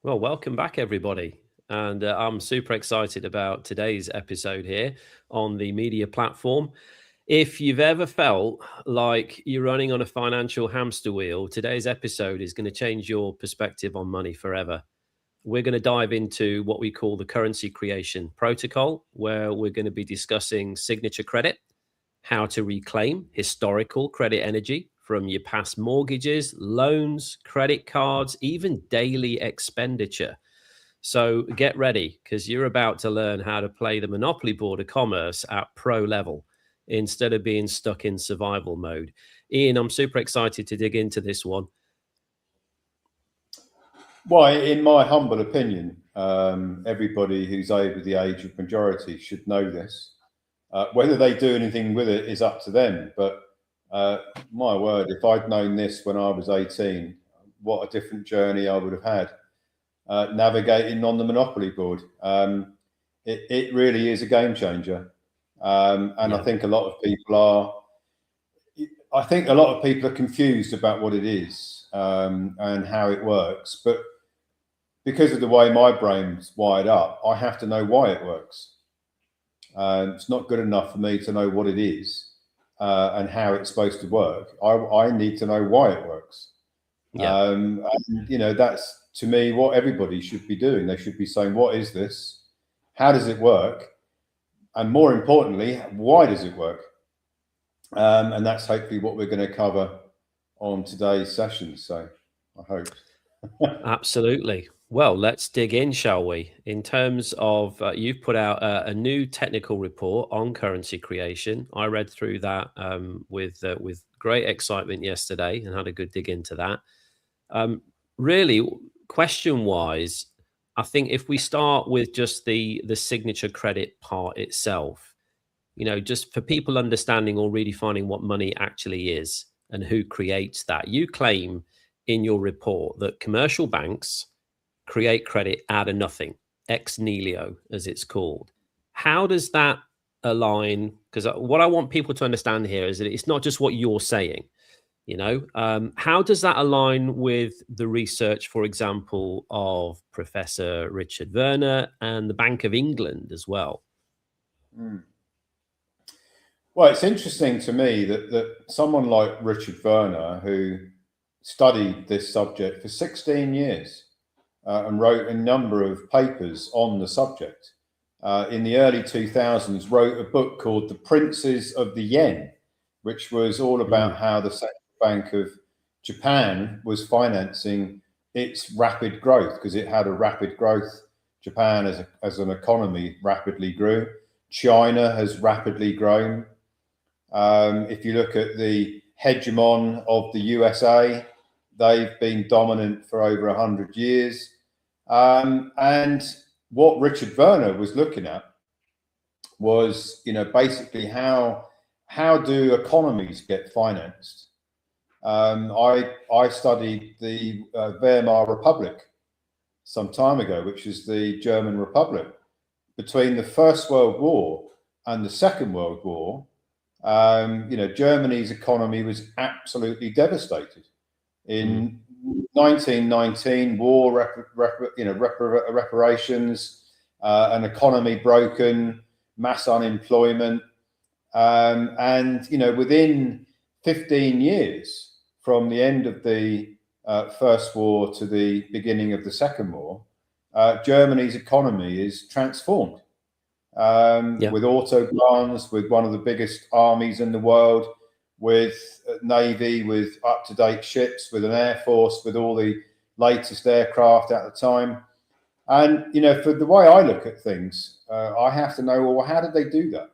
Well, welcome back, everybody. And I'm super excited about today's episode here on the media platform. If you've ever felt like you're running on a financial hamster wheel, today's episode is going to change your perspective on money forever. We're going to dive into what we call the currency creation protocol, where we're going to be discussing signature credit, how to reclaim historical credit energy from your past mortgages, loans, credit cards, even daily expenditure. So get ready because you're about to learn how to play the monopoly board of commerce at pro level instead of being stuck in survival mode. Ian, I'm super excited to dig into this one. Well, in my humble opinion, everybody who's over the age of majority should know this. Whether they do anything with it is up to them. But my word, if I'd known this when I was 18, what a different journey I would have had navigating on the monopoly board. It really is a game changer. I think a lot of people are. I think a lot of people are confused about what it is and how it works. But because of the way my brain's wired up, I have to know why it works. It's not good enough for me to know what it is and how it's supposed to work. I need to know why it works. Yeah. And, that's to me what everybody should be doing. They should be saying, what is this? How does it work? And more importantly, why does it work? And that's hopefully what we're going to cover on today's session. So I hope. Absolutely. Well, let's dig in, shall we? In terms of, you've put out a new technical report on currency creation. I read through that with great excitement yesterday and had a good dig into that. Really, question-wise, I think if we start with just the signature credit part itself, just for people understanding or redefining what money actually is and who creates that, you claim in your report that commercial banks create credit out of nothing, ex nihilo, as it's called. How does that align? Because what I want people to understand here is that it's not just what you're saying. How does that align with the research, for example, of Professor Richard Werner and the Bank of England as well? Well, it's interesting to me that someone like Richard Werner, who studied this subject for 16 years and wrote a number of papers on the subject, in the early 2000s wrote a book called The Princes of the Yen, which was all about how the Central Bank of Japan was financing its rapid growth, because it had a rapid growth. Japan as an economy rapidly grew. China has rapidly grown. If you look at the hegemon of the USA, they've been dominant for over 100 years. And what Richard Werner was looking at was, basically how do economies get financed? I studied the Weimar Republic some time ago, which is the German Republic. Between the First World War and the Second World War, Germany's economy was absolutely devastated. In 1919, war, reparations, an economy broken, mass unemployment, and within 15 years from the end of the First War to the beginning of the Second War, Germany's economy is transformed. With autobahns, with one of the biggest armies in the world, with Navy, with up-to-date ships, with an Air Force, with all the latest aircraft at the time. And, for the way I look at things, I have to know, well, how did they do that?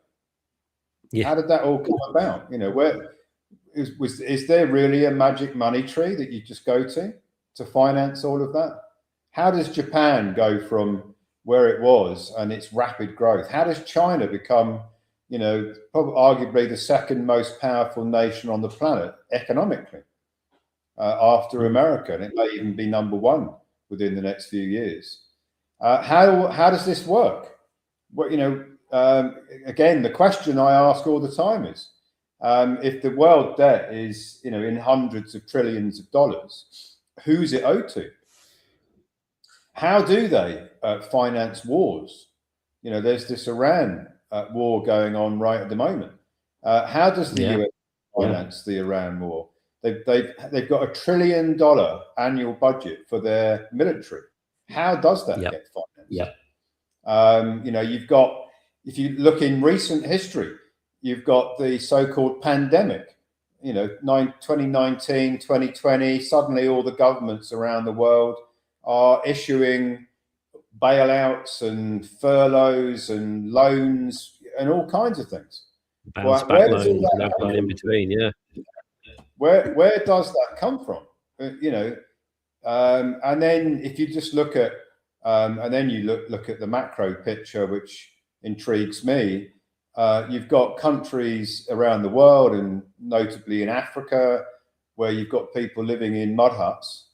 Yeah. How did that all come about? Where is there really a magic money tree that you just go to finance all of that? How does Japan go from where it was and its rapid growth? How does China become, probably arguably the second most powerful nation on the planet economically after America? And it may even be number one within the next few years. How does this work? Well, again, the question I ask all the time is, if the world debt is, in hundreds of trillions of dollars, who's it owed to? How do they finance wars? You know, there's this Iran war going on right at the moment. How does the US finance the Iran war? They've got $1 trillion annual budget for their military. How does that get financed? You know, you've got, if you look in recent history, you've got the so-called pandemic. You know, 2019, 2020, suddenly all the governments around the world are issuing bailouts and furloughs and loans and all kinds of things. Bounce back loans and everything in between, Where does that come from? You know, and then if you just look at, and then you look at the macro picture, which intrigues me. You've got countries around the world, and notably in Africa, where you've got people living in mud huts,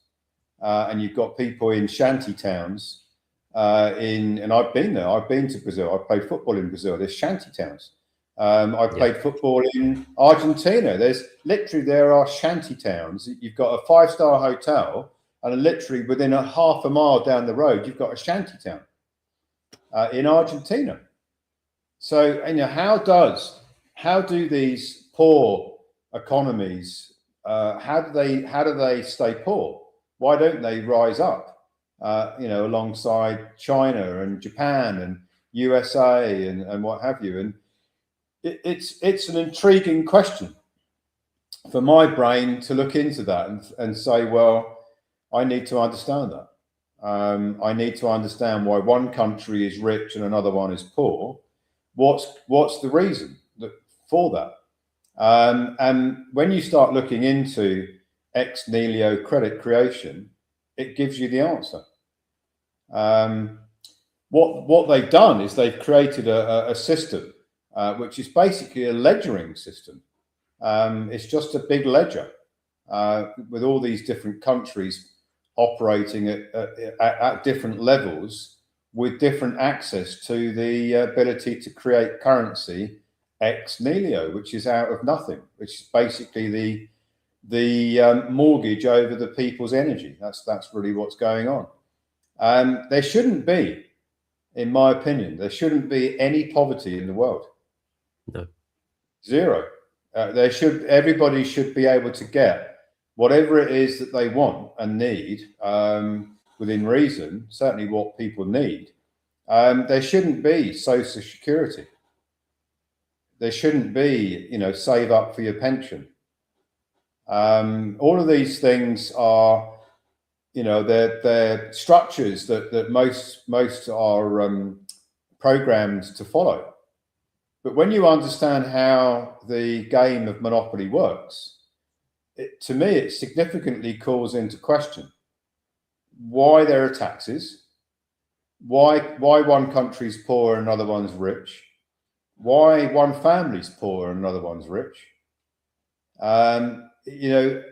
and you've got people in shanty towns. And I've been there. I've been to Brazil. I've played football in Brazil. There's shanty towns. I've played football in Argentina. There are shanty towns. You've got a 5-star hotel, and literally within a half a mile down the road, you've got a shanty town in Argentina. So, you know, how do these poor economies, how do they stay poor? Why don't they rise up, you know, alongside China and Japan and USA and what have you? And it's an intriguing question for my brain to look into that and say, well, I need to understand that. I need to understand why one country is rich and another one is poor. What's the reason for that? And when you start looking into ex nihilo credit creation, it gives you the answer. What they've done is they've created a system which is basically a ledgering system. It's just a big ledger with all these different countries operating at different levels, with different access to the ability to create currency ex nihilo, which is out of nothing, which is basically the mortgage over the people's energy. That's really what's going on. There shouldn't be, in my opinion, there shouldn't be any poverty in the world. No. Zero. Everybody should be able to get whatever it is that they want and need, within reason, certainly what people need. There shouldn't be social security. There shouldn't be, you know, save up for your pension. All of these things are, you know, they're structures that most are programmed to follow. But when you understand how the game of Monopoly works, to me, it significantly calls into question why there are taxes, why one country's poor and another one's rich, why one family's poor and another one's rich. You know,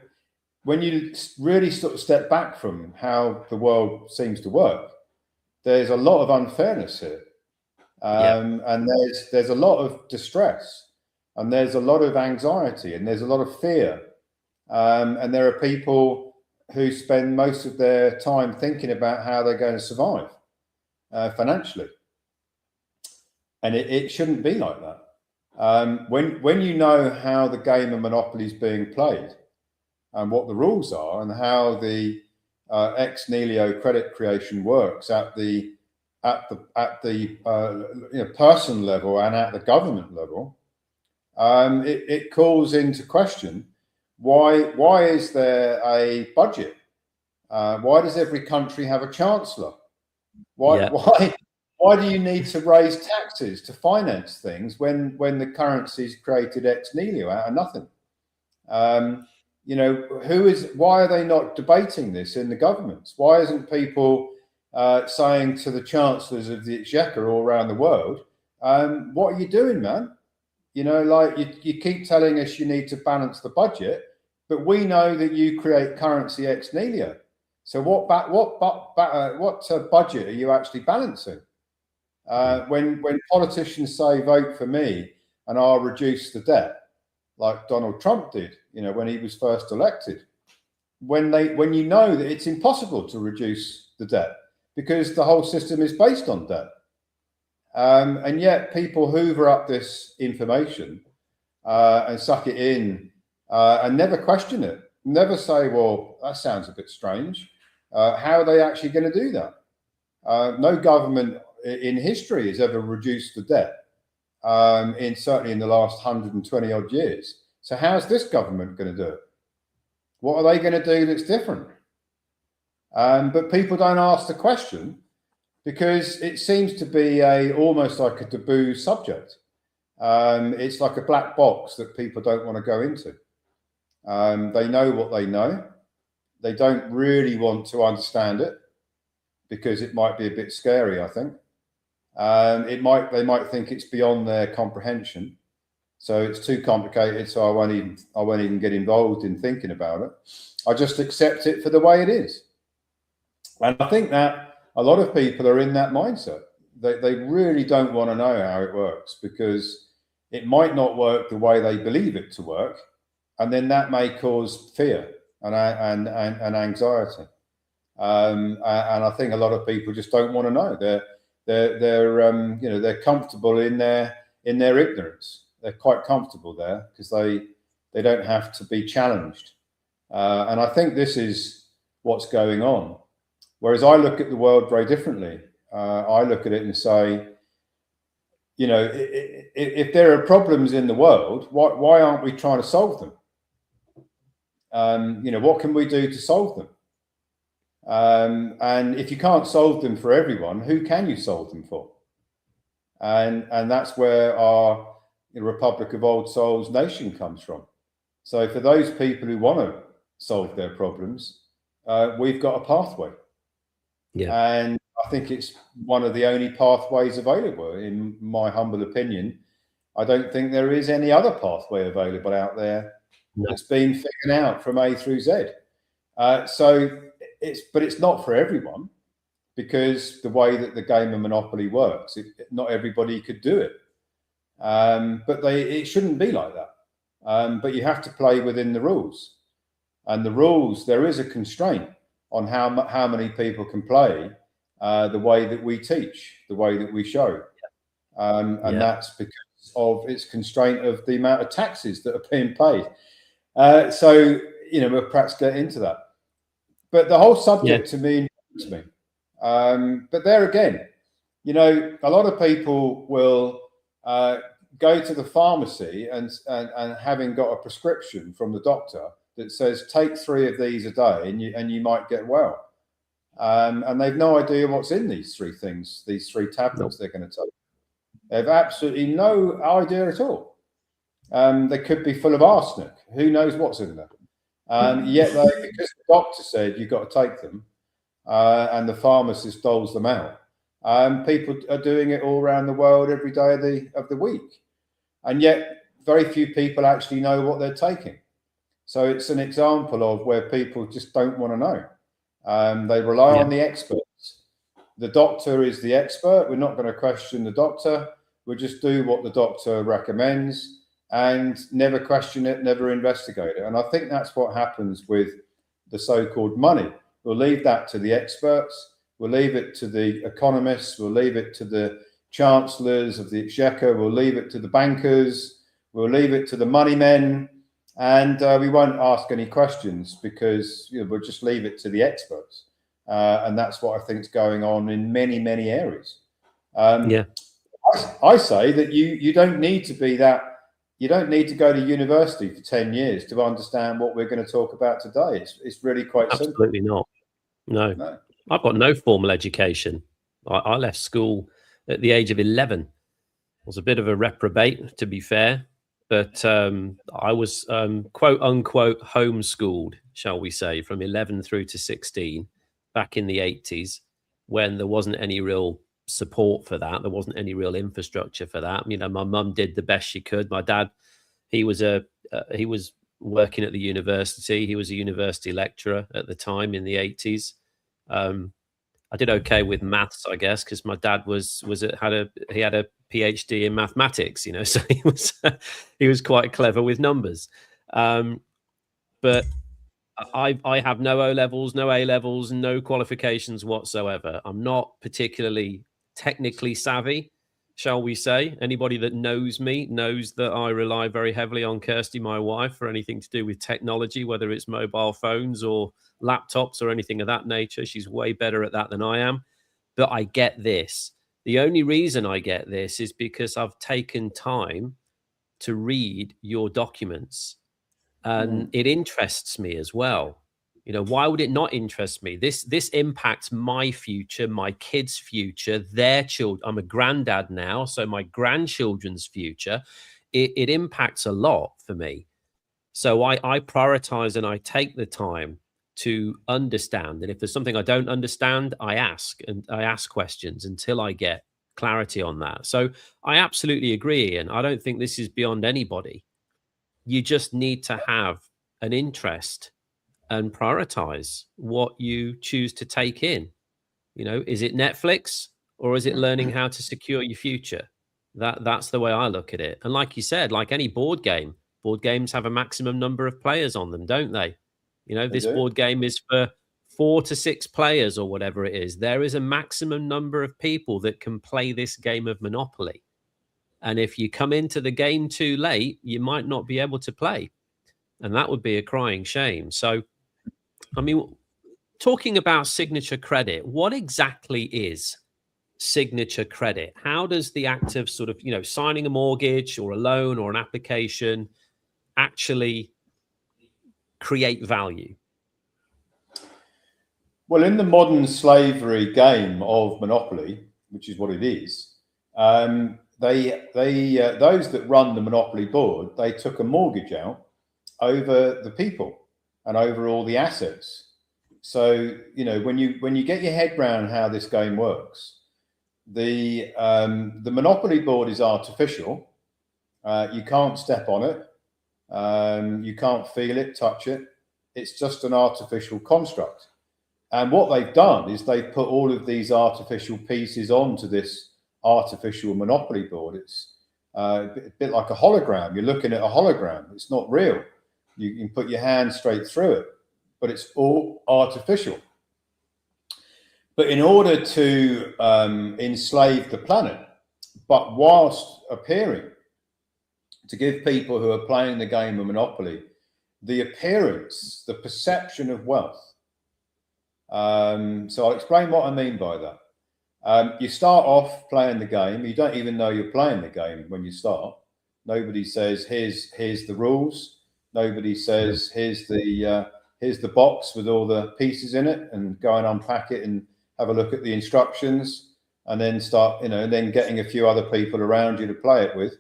when you really sort of step back from how the world seems to work, there's a lot of unfairness here. And there's a lot of distress, and there's a lot of anxiety, and there's a lot of fear. And there are people who spend most of their time thinking about how they're going to survive financially. And it shouldn't be like that. When you know how the game of Monopoly is being played and what the rules are and how the ex nihilo credit creation works at the you know, person level and at the government level, it calls into question why is there a budget? Why does every country have a chancellor? Why do you need to raise taxes to finance things when the currency is created ex nihilo out of nothing? You know, why are they not debating this in the governments? Why isn't people saying to the chancellors of the exchequer all around the world, what are you doing, man? You know, like you keep telling us you need to balance the budget, but we know that you create currency ex nihilo. So what budget are you actually balancing? When politicians say vote for me and I'll reduce the debt, like Donald Trump did, you know, when he was first elected, when you know that it's impossible to reduce the debt, because the whole system is based on debt. And yet people hoover up this information and suck it in and never question it. Never say, well, that sounds a bit strange. How are they actually going to do that? No government in history has ever reduced the debt, certainly in the last 120 odd years. So how's this government going to do it? What are they going to do that's different? But people don't ask the question because it seems to be almost like a taboo subject. It's like a black box that people don't want to go into. They know what they know. They don't really want to understand it because it might be a bit scary, I think. They might think it's beyond their comprehension. So it's too complicated, so I won't even get involved in thinking about it. I just accept it for the way it is. And I think that a lot of people are in that mindset. They really don't want to know how it works because it might not work the way they believe it to work. And then that may cause fear and anxiety. And I think a lot of people just don't want to know. They're comfortable in their ignorance. They're quite comfortable there because they don't have to be challenged. And I think this is what's going on. Whereas I look at the world very differently. I look at it and say, if there are problems in the world, why aren't we trying to solve them? What can we do to solve them? And if you can't solve them for everyone, who can you solve them for? And that's where our Republic of Old Souls nation comes from. So for those people who want to solve their problems, we've got a pathway. Yeah. And I think it's one of the only pathways available, in my humble opinion. I don't think there is any other pathway available out there that's been figured out from A through Z. But it's not for everyone because the way that the game of Monopoly works, not everybody could do it. But it shouldn't be like that. But you have to play within the rules. And the rules, there is a constraint on how many people can play the way that we teach, the way that we show. That's because of its constraint of the amount of taxes that are being paid. We'll perhaps get into that. But the whole subject to me interests me. But there again, a lot of people will go to the pharmacy and having got a prescription from the doctor that says take 3 of these a day and you might get well. And they've no idea what's in these 3 things, these 3 tablets they're going to take. They have absolutely no idea at all. They could be full of arsenic. Who knows what's in there? Yet because the doctor said you've got to take them and the pharmacist doles them out, people are doing it all around the world every day of the week. And yet very few people actually know what they're taking. So it's an example of where people just don't want to know. They rely on the experts. The doctor is the expert. We're not going to question the doctor. We'll just do what the doctor recommends and never question it, never investigate it. And I think that's what happens with the so-called money. We'll leave that to the experts. We'll leave it to the economists. We'll leave it to the chancellors of the exchequer. We'll leave it to the bankers. We'll leave it to the money men. And we won't ask any questions because we'll just leave it to the experts. And that's what I think is going on in many, many areas. I say that you don't need to be that. You don't need to go to university for 10 years to understand what we're going to talk about today. It's really quite simple. Absolutely not. No. I've got no formal education. I left school at the age of 11. I was a bit of a reprobate, to be fair. But I was, quote unquote, homeschooled, shall we say, from 11 through to 16 back in the 80s when there wasn't any real support for that. There wasn't any real infrastructure for that. My mum did the best she could. My dad, he was working at the university. He was a university lecturer at the time in the 80s. I did okay with maths, I guess, because my dad he had a PhD in mathematics, so he was quite clever with numbers. But I have no O levels, no A levels, no qualifications whatsoever. I'm not particularly technically savvy, shall we say. Anybody that knows me knows that I rely very heavily on Kirsty, my wife, for anything to do with technology, whether it's mobile phones or laptops or anything of that nature. She's way better at that than I am. But I get this. The only reason I get this is because I've taken time to read your documents, and it interests me as well. You know, why would it not interest me? This impacts my future, my kids' future, their children. I'm a granddad now, so my grandchildren's future. It impacts a lot for me. So I prioritize and I take the time to understand. And if there's something I don't understand, I ask, and I ask questions until I get clarity on that. So I absolutely agree. And I don't think this is beyond anybody. You just need to have an interest and prioritize what you choose to take in. You know, is it Netflix or is it learning how to secure your future? That's the way I look at it. And like you said, like any board games have a maximum number of players on them, don't they? You know, They this do. board game is for 4 to 6 players or whatever it is. There is a maximum number of people that can play this game of Monopoly. And if you come into the game too late, you might not be able to play. And that would be a crying shame. So, I mean, talking about signature credit, what exactly is signature credit? How does the act of sort of, you know, signing a mortgage or a loan or an application actually create value? Well, in the modern slavery game of Monopoly, which is what it is, those that run the Monopoly board, they took a mortgage out over the people and over all the assets. So, you know, when you get your head around how this game works, the Monopoly board is artificial. You can't step on it. You can't feel it, touch it. It's just an artificial construct. And what they've done is they've put all of these artificial pieces onto this artificial Monopoly board. It's a bit like a hologram. You're looking at a hologram. It's not real. You can put your hand straight through it, but it's all artificial. But in order to enslave the planet, but whilst appearing to give people who are playing the game of Monopoly the appearance, the perception of wealth. So I'll explain what I mean by that. You start off playing the game. You don't even know you're playing the game when you start. Nobody says, here's the rules. Nobody says, here's the box with all the pieces in it, and go and unpack it and have a look at the instructions, and then start, you know, and then getting a few other people around you to play it with.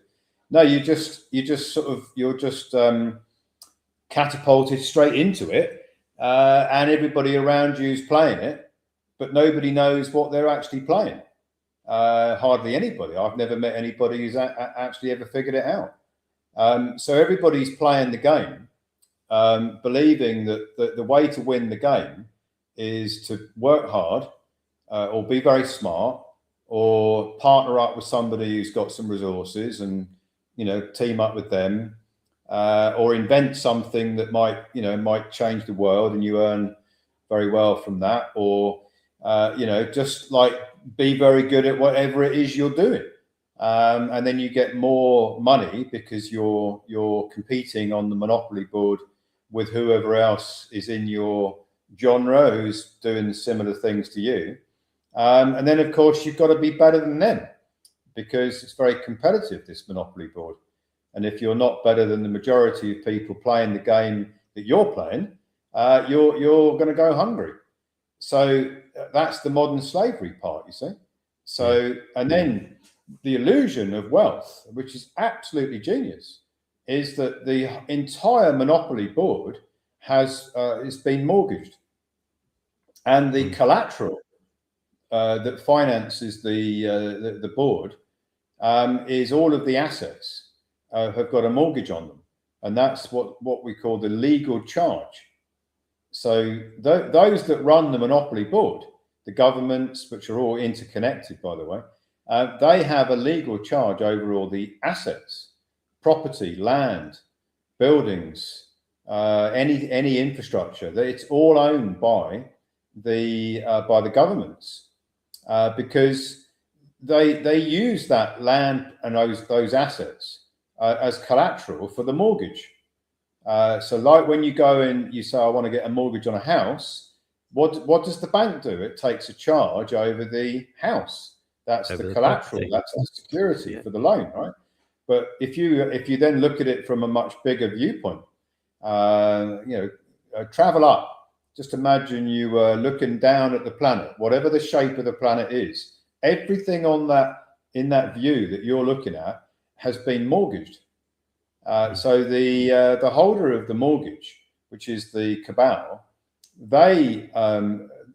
No, you're just catapulted straight into it, and everybody around you is playing it, but nobody knows what they're actually playing. Hardly anybody. I've never met anybody who's actually ever figured it out. So everybody's playing the game, believing that the way to win the game is to work hard, or be very smart, or partner up with somebody who's got some resources and, you know, team up with them, or invent something that might change the world, and you earn very well from that, or just like be very good at whatever it is you're doing, and then you get more money because you're competing on the Monopoly board with whoever else is in your genre who's doing similar things to you, and then of course you've got to be better than them because it's very competitive, this Monopoly board. And if you're not better than the majority of people playing the game that you're playing, you're going to go hungry. So that's the modern slavery part, you see. So, and then the illusion of wealth, which is absolutely genius, is that the entire Monopoly board has it's been mortgaged, and the collateral that finances the board is all of the assets. Have got a mortgage on them, and that's what we call the legal charge. So those that run the Monopoly board, the governments, which are all interconnected, by the way, they have a legal charge over all the assets, property, land, buildings, any infrastructure, that it's all owned by the governments, because they use that land and those assets as collateral for the mortgage. So like when you go and you say, I want to get a mortgage on a house, what does the bank do? It takes a charge over the house. That's the collateral. That's the security for the loan, right? But if you then look at it from a much bigger viewpoint, travel up. Just imagine you were looking down at the planet, whatever the shape of the planet is. Everything in that view that you're looking at has been mortgaged. So the holder of the mortgage, which is the cabal, they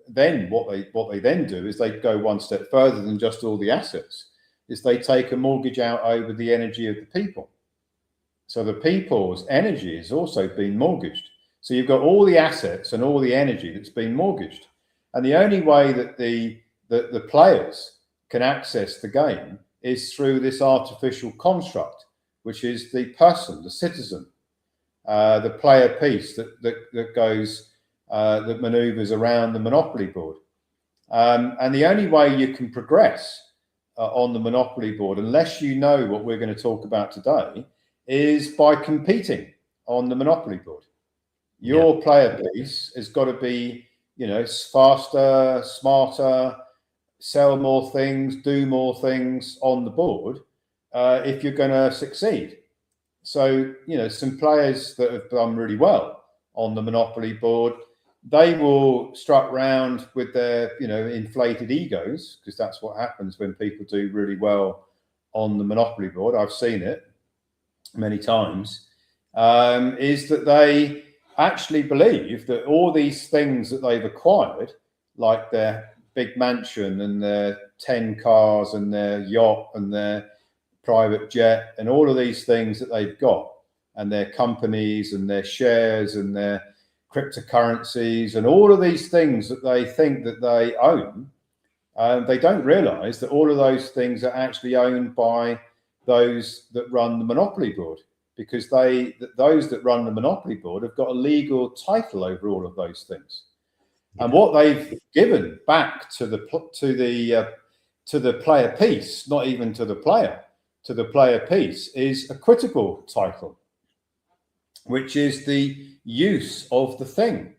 then what they then do is they go one step further than just all the assets. Is they take a mortgage out over the energy of the people. So the people's energy is also being mortgaged. So you've got all the assets and all the energy that's been mortgaged. And the only way that the players can access the game is through this artificial construct, which is the person, the citizen, the player piece that goes, that maneuvers around the monopoly board. And the only way you can progress on the monopoly board, unless you know what we're going to talk about today, is by competing on the monopoly board. Your player piece has got to be, faster, smarter, sell more things, do more things on the board if you're going to succeed. So, some players that have done really well on the monopoly board, they will strut round with their, inflated egos, because that's what happens when people do really well on the monopoly board. I've seen it many times, is that they actually believe that all these things that they've acquired, like their big mansion and their 10 cars and their yacht and their private jet and all of these things that they've got, and their companies and their shares and their cryptocurrencies and all of these things that they think that they own, they don't realize that all of those things are actually owned by those that run the monopoly board, because those that run the monopoly board have got a legal title over all of those things. And what they've given back to the player piece, not even to the player piece, is a quotable title, which is the use of the thing.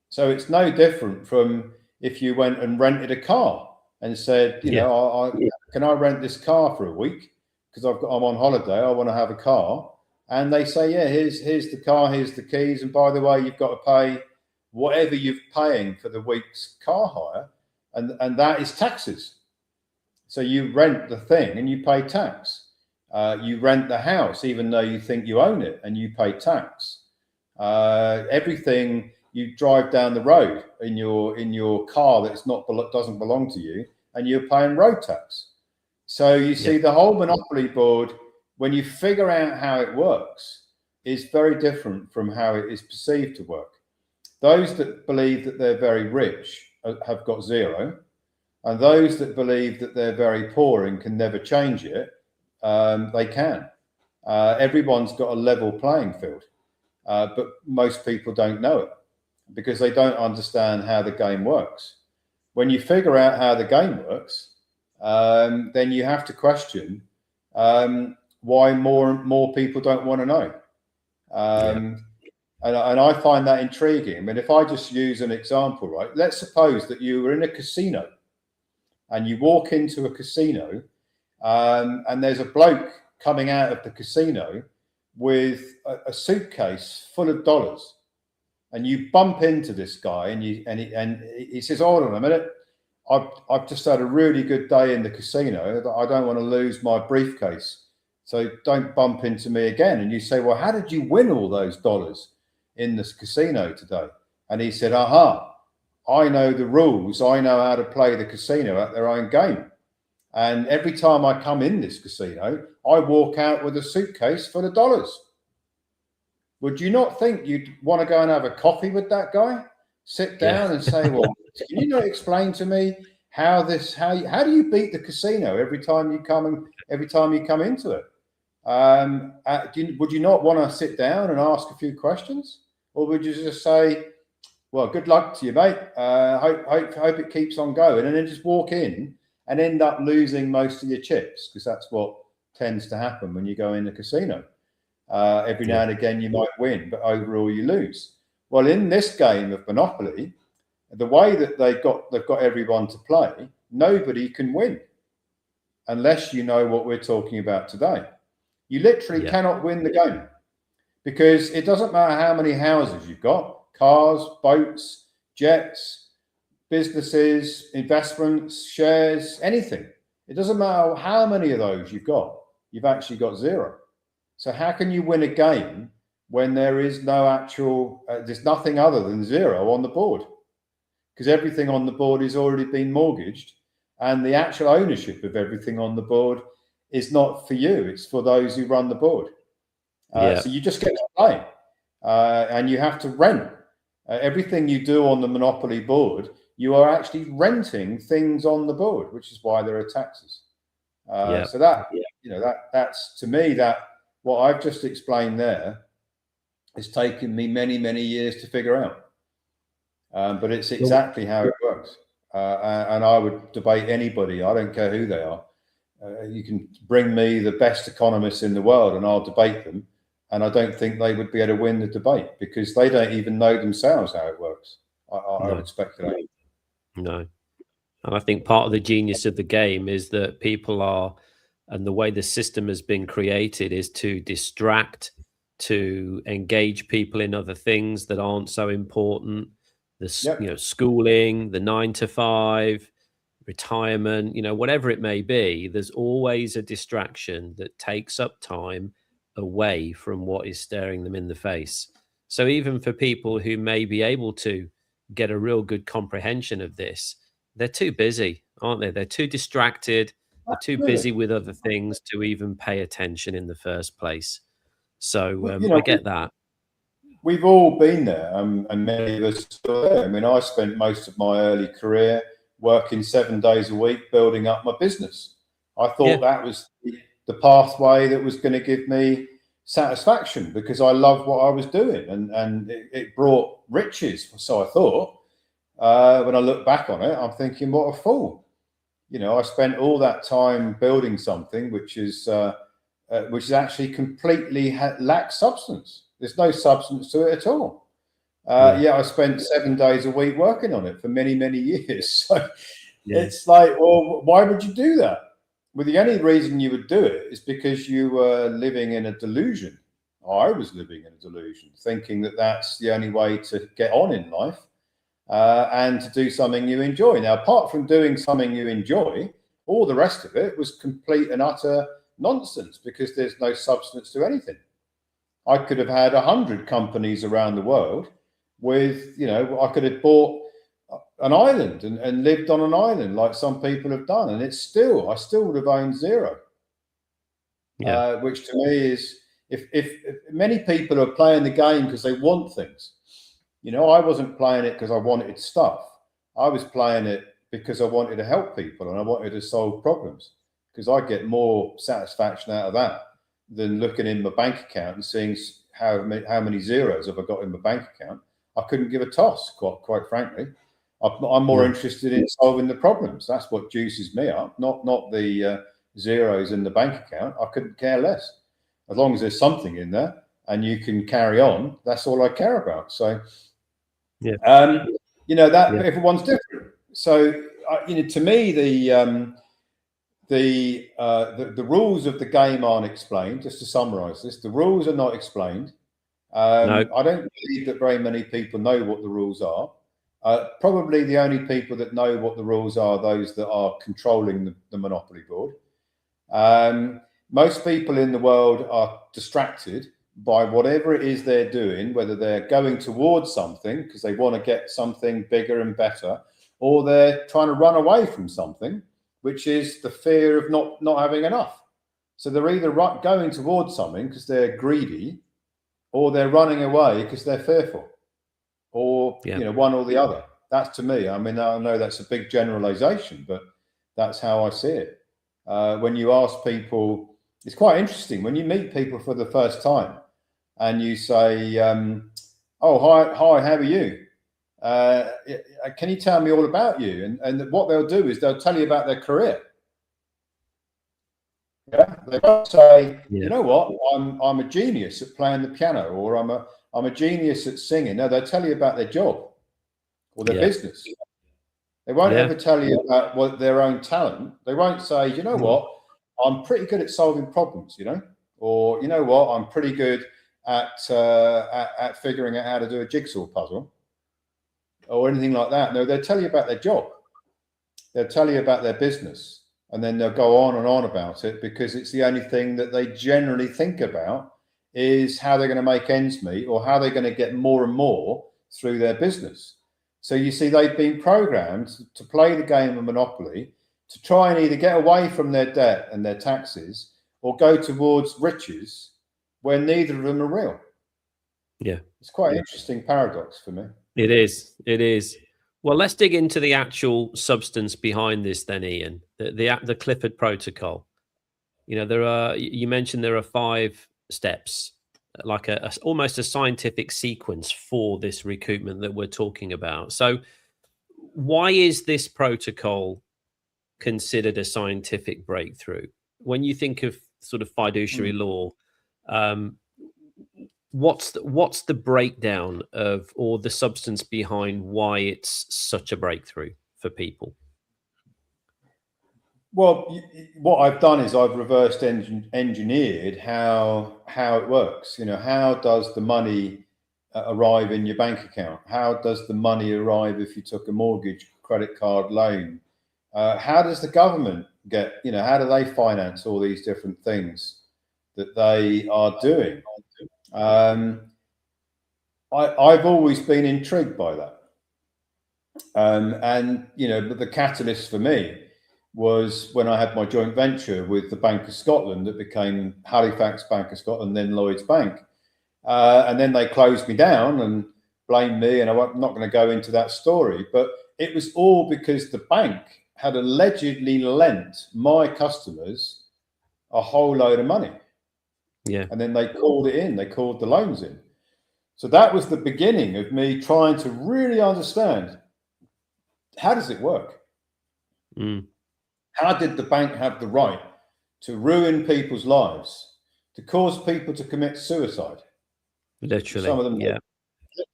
So it's no different from if you went and rented a car and said, can I rent this car for a week because I'm on holiday, I want to have a car. And they say, here's the car, here's the keys, and by the way, you've got to pay whatever you're paying for the week's car hire, and that is taxes. So you rent the thing and you pay tax. You rent the house even though you think you own it, and you pay tax. Everything, you drive down the road in your car doesn't belong to you, and you're paying road tax. So you see the whole monopoly board, when you figure out how it works, is very different from how it is perceived to work. Those that believe that they're very rich have got zero, and those that believe that they're very poor and can never change it, they can. Everyone's got a level playing field, but most people don't know it because they don't understand how the game works. When you figure out how the game works, then you have to question why more people don't want to know. And I find that intriguing. I mean, if I just use an example, right? Let's suppose that you were in a casino and you walk into a casino and there's a bloke coming out of the casino with a suitcase full of dollars, and you bump into this guy and he says, hold on a minute, I've just had a really good day in the casino. I don't want to lose my briefcase, so don't bump into me again. And you say, well, how did you win all those dollars in this casino today? And he said, I know the rules. I know how to play the casino at their own game. And every time I come in this casino, I walk out with a suitcase full of dollars. Would you not think you'd want to go and have a coffee with that guy? Sit down and say, well, can you not explain to me how do you beat the casino every time you come into it? would you not want to sit down and ask a few questions, or would you just say, "Well, good luck to you, mate. Hope it keeps on going," and then just walk in and end up losing most of your chips, because that's what tends to happen when you go in the casino. Every now and again you might win, but overall you lose. Well, in this game of Monopoly, the way that they've got everyone to play, nobody can win unless you know what we're talking about today. You literally cannot win the game, because it doesn't matter how many houses you've got, cars, boats, jets, businesses, investments, shares, anything. It doesn't matter how many of those you've got. You've actually got zero. So how can you win a game when there is no actual, there's nothing other than zero on the board? Because everything on the board has already been mortgaged, and the actual ownership of everything on the board is not for you. It's for those who run the board. So you just get to play, and you have to rent. Everything you do on the Monopoly board, you are actually renting things on the board, which is why there are taxes. So that, that's to me, that what I've just explained there has taken me many, many years to figure out. But it's exactly how it works. And I would debate anybody. I don't care who they are. You can bring me the best economists in the world and I'll debate them. And I don't think they would be able to win the debate, because they don't even know themselves how it works. I would speculate. No. And I think part of the genius of the game is that people are, and the way the system has been created is to distract, to engage people in other things that aren't so important. Schooling, the 9 to 5, retirement, whatever it may be, there's always a distraction that takes up time away from what is staring them in the face. So even for people who may be able to get a real good comprehension of this, they're too busy, aren't they? They're too distracted. They're too busy with other things to even pay attention in the first place. So I get that. We've all been there, and many of us are still there. I mean, I spent most of my early career working 7 days a week, building up my business. I thought that was the pathway that was going to give me satisfaction, because I loved what I was doing, and it brought riches. So I thought. When I look back on it, I'm thinking, what a fool. I spent all that time building something which is actually completely lacks substance. There's no substance to it at all. I spent 7 days a week working on it for many, many years. So it's like, well, why would you do that? Well, the only reason you would do it is because you were living in a delusion. I was living in a delusion, thinking that that's the only way to get on in life, and to do something you enjoy. Now, apart from doing something you enjoy, all the rest of it was complete and utter nonsense, because there's no substance to anything. I could have had 100 companies around the world with, I could have bought an island and lived on an island like some people have done, and I still would have owned zero. Which to me is, if many people are playing the game because they want things. I wasn't playing it because I wanted stuff. I was playing it because I wanted to help people and I wanted to solve problems, because I get more satisfaction out of that than looking in my bank account and seeing how many zeros have I got in my bank account. I couldn't give a toss, quite frankly. I'm more interested in solving the problems. That's what juices me up, not the zeros in the bank account. I couldn't care less. As long as there's something in there and you can carry on, that's all I care about. So, everyone's different. So, to me, the rules of the game aren't explained. Just to summarize this, the rules are not explained. I don't believe that very many people know what the rules are. Probably the only people that know what the rules are those that are controlling the Monopoly board. Most people in the world are distracted by whatever it is they're doing, whether they're going towards something because they want to get something bigger and better, or they're trying to run away from something, which is the fear of not having enough. So they're either going towards something because they're greedy, or they're running away because they're fearful, or one or the other. That's, to me, I mean, I know that's a big generalization, but that's how I see it. When you ask people, it's quite interesting when you meet people for the first time and you say, "Oh, hi, how are you? Can you tell me all about you?" And what they'll do is they'll tell you about their career. Yeah, they won't say, "You know what? I'm a genius at playing the piano," or I'm a genius at singing. No, they'll tell you about their job or their business. They won't ever tell you about their own talent. They won't say, "You know what? I'm pretty good at solving problems," or "You know what? I'm pretty good at figuring out how to do a jigsaw puzzle," or anything like that. No, they'll tell you about their job. They'll tell you about their business, and then they'll go on and on about it because it's the only thing that they generally think about is how they're going to make ends meet or how they're going to get more and more through their business. So you see, they've been programmed to play the game of Monopoly, to try and either get away from their debt and their taxes or go towards riches where neither of them are real. Yeah. It's quite an interesting paradox for me. It is. It is. Well, let's dig into the actual substance behind this then, Ian. The Clifford Protocol. You mentioned there are 5 steps, like almost a scientific sequence for this recoupment that we're talking about. So why is this protocol considered a scientific breakthrough? When you think of sort of fiduciary law, what's the breakdown of, or the substance behind why it's such a breakthrough for people? Well, what I've done is I've reversed engineered how it works. How does the money arrive in your bank account? How does the money arrive if you took a mortgage, credit card, loan? How does the government get, how do they finance all these different things that they are doing? I've always been intrigued by that. But the catalyst for me was when I had my joint venture with the Bank of Scotland that became Halifax Bank of Scotland, then Lloyds Bank. And then they closed me down and blamed me, and I'm not going to go into that story, but it was all because the bank had allegedly lent my customers a whole load of money. Yeah. And then they called it in, they called the loans in. So that was the beginning of me trying to really understand, how does it work? How did the bank have the right to ruin people's lives, to cause people to commit suicide? Literally. Some of them, yeah.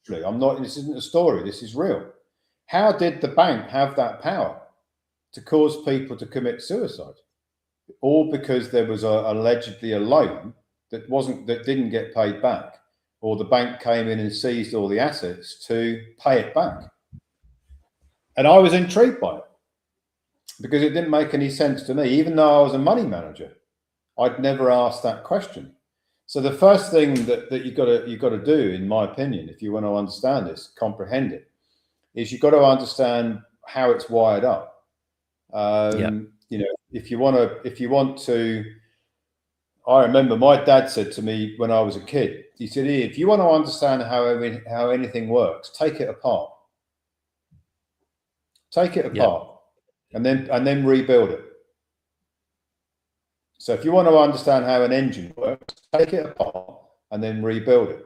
Literally. This isn't a story, this is real. How did the bank have that power to cause people to commit suicide? All because there was allegedly a loan that didn't get paid back, or the bank came in and seized all the assets to pay it back. And I was intrigued by it because it didn't make any sense to me. Even though I was a money manager, I'd never asked that question. So the first thing that you've got to do, in my opinion, if you want to understand this, comprehend it, is you've got to understand how it's wired up. If you want to, I remember my dad said to me when I was a kid, he said, "If you want to understand how anything works, take it apart. Take it apart, and then rebuild it. So if you want to understand how an engine works, take it apart and then rebuild it,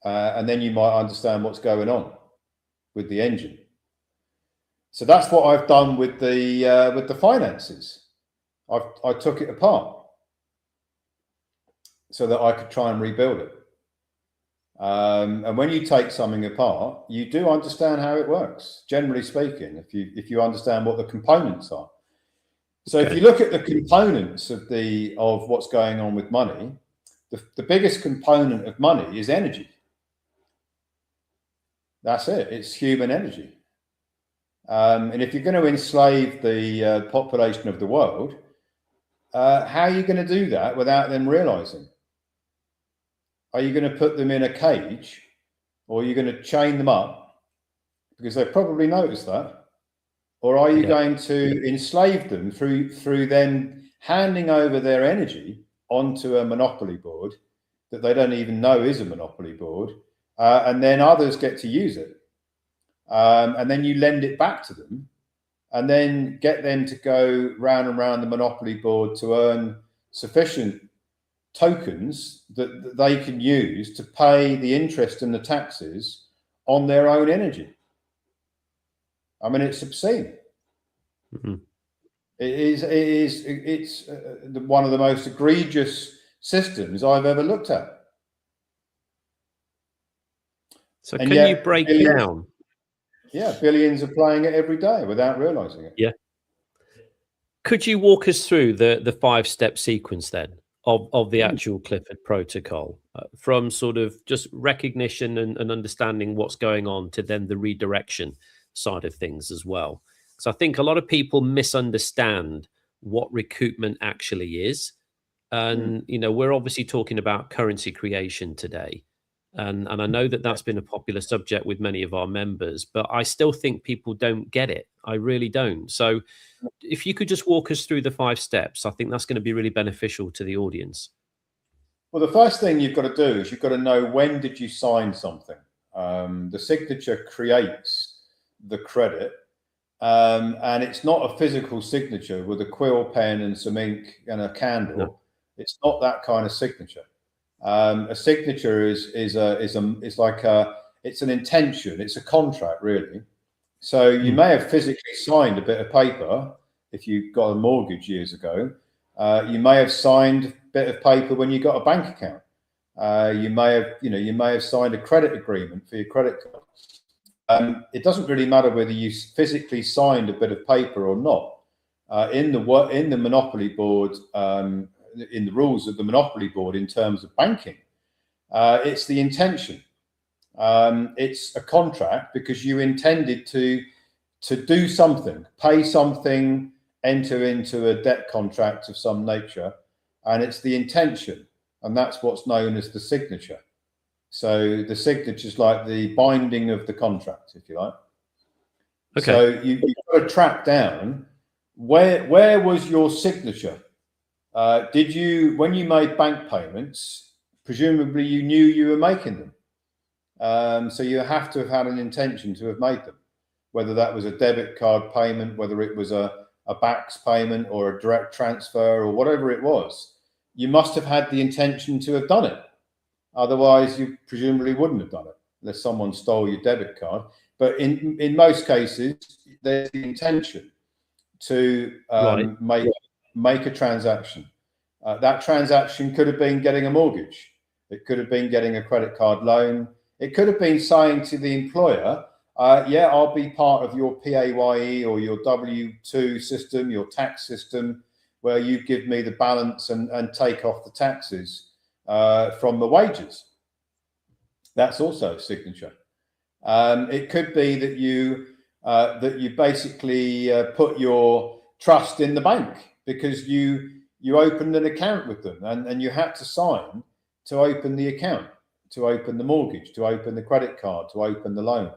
and then you might understand what's going on with the engine." So that's what I've done with the finances. I took it apart so that I could try and rebuild it. And when you take something apart, you do understand how it works, generally speaking, if you understand what the components are. So if you look at the components of what's going on with money, the biggest component of money is energy. That's it. It's human energy. And if you're going to enslave the population of the world, how are you going to do that without them realizing? Are you going to put them in a cage, or are you going to chain them up? Because they probably noticed that. Or are you going to enslave them through them handing over their energy onto a monopoly board that they don't even know is a monopoly board, and then others get to use it, and then you lend it back to them, and then get them to go round and round the monopoly board to earn sufficient tokens that they can use to pay the interest and the taxes on their own energy. I mean, it's obscene. Mm-hmm. It's one of the most egregious systems I've ever looked at. So and can you break down? Yeah, billions are playing it every day without realizing it. Yeah. Could you walk us through the 5-step sequence then of the actual Clifford protocol, from sort of just recognition and understanding what's going on to then the redirection side of things as well? So I think a lot of people misunderstand what recoupment actually is. And, you know, we're obviously talking about currency creation today. And I know that that's been a popular subject with many of our members, but I still think people don't get it. I really don't. So if you could just walk us through the 5 steps, I think that's going to be really beneficial to the audience. Well, the first thing you've got to do is you've got to know, when did you sign something? The signature creates the credit. And it's not a physical signature with a quill pen and some ink and a candle. No. It's not that kind of signature. A signature is an intention. It's a contract, really. So you may have physically signed a bit of paper if you got a mortgage years ago. You may have signed a bit of paper when you got a bank account. You may have signed a credit agreement for your credit card. It doesn't really matter whether you physically signed a bit of paper or not. In the Monopoly Board, in the rules of the Monopoly Board, in terms of banking, it's the intention. It's a contract because you intended to do something, pay something, enter into a debt contract of some nature, and it's the intention, and that's what's known as the signature. So the signature is like the binding of the contract, if you like. Okay. So you've got to track down where was your signature. Did you, when you made bank payments, presumably you knew you were making them. So you have to have had an intention to have made them, whether that was a debit card payment, whether it was a BACS payment or a direct transfer or whatever it was. You must have had the intention to have done it. Otherwise, you presumably wouldn't have done it unless someone stole your debit card. But in most cases, there's the intention to make a transaction. That transaction could have been getting a mortgage. It could have been getting a credit card loan. It could have been saying to the employer, yeah, I'll be part of your PAYE or your W-2 system, your tax system, where you give me the balance and take off the taxes from the wages. That's also a signature. It could be that you basically put your trust in the bank because you opened an account with them and you had to sign to open the account, to open the mortgage, to open the credit card, to open the loan.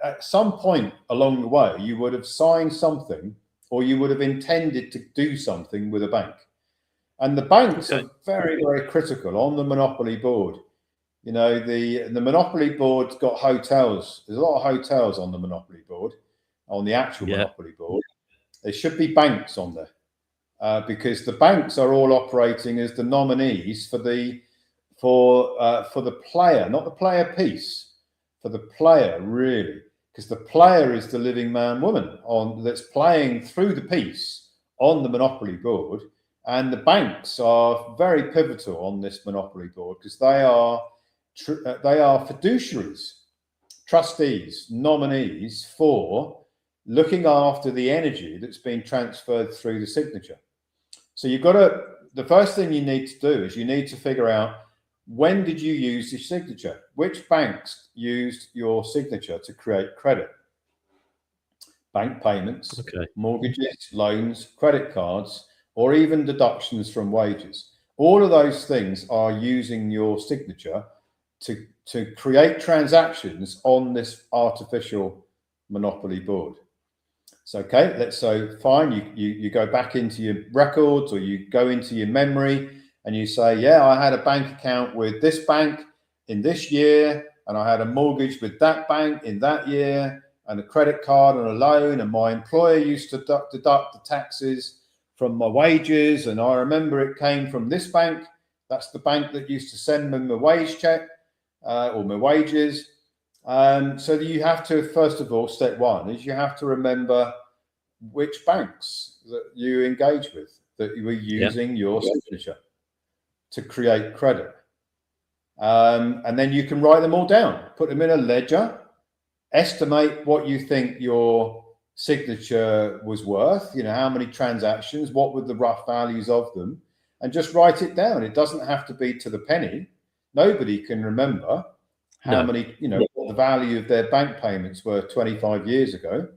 At some point along the way, you would have signed something or you would have intended to do something with a bank. And the banks are very, very critical on the Monopoly Board. You know, the Monopoly Board's got hotels. There's a lot of hotels on the Monopoly Board, on the actual Monopoly Board. There should be banks on there because the banks are all operating as the nominees for the player, not the player piece, for the player, really, because the player is the living man, woman that's playing through the piece on the Monopoly Board. And the banks are very pivotal on this Monopoly Board because they are fiduciaries, trustees, nominees for looking after the energy that's been transferred through the signature. So the first thing you need to do is you need to figure out, when did you use your signature? Which banks used your signature to create credit? Bank payments, mortgages, loans, credit cards, or even deductions from wages. All of those things are using your signature to create transactions on this artificial Monopoly Board. So, fine, you go back into your records or you go into your memory and you say, yeah, I had a bank account with this bank in this year, and I had a mortgage with that bank in that year, and a credit card and a loan, and my employer used to deduct the taxes from my wages, and I remember it came from this bank. That's the bank that used to send me my wage check or my wages. So you have to, first of all, step one is you have to remember which banks that you engage with, that you were using your signature to create credit. And then you can write them all down, put them in a ledger, estimate what you think your signature was worth, how many transactions, what were the rough values of them, and just write it down. It doesn't have to be to the penny. Nobody can remember how many, what the value of their bank payments were 25 years ago.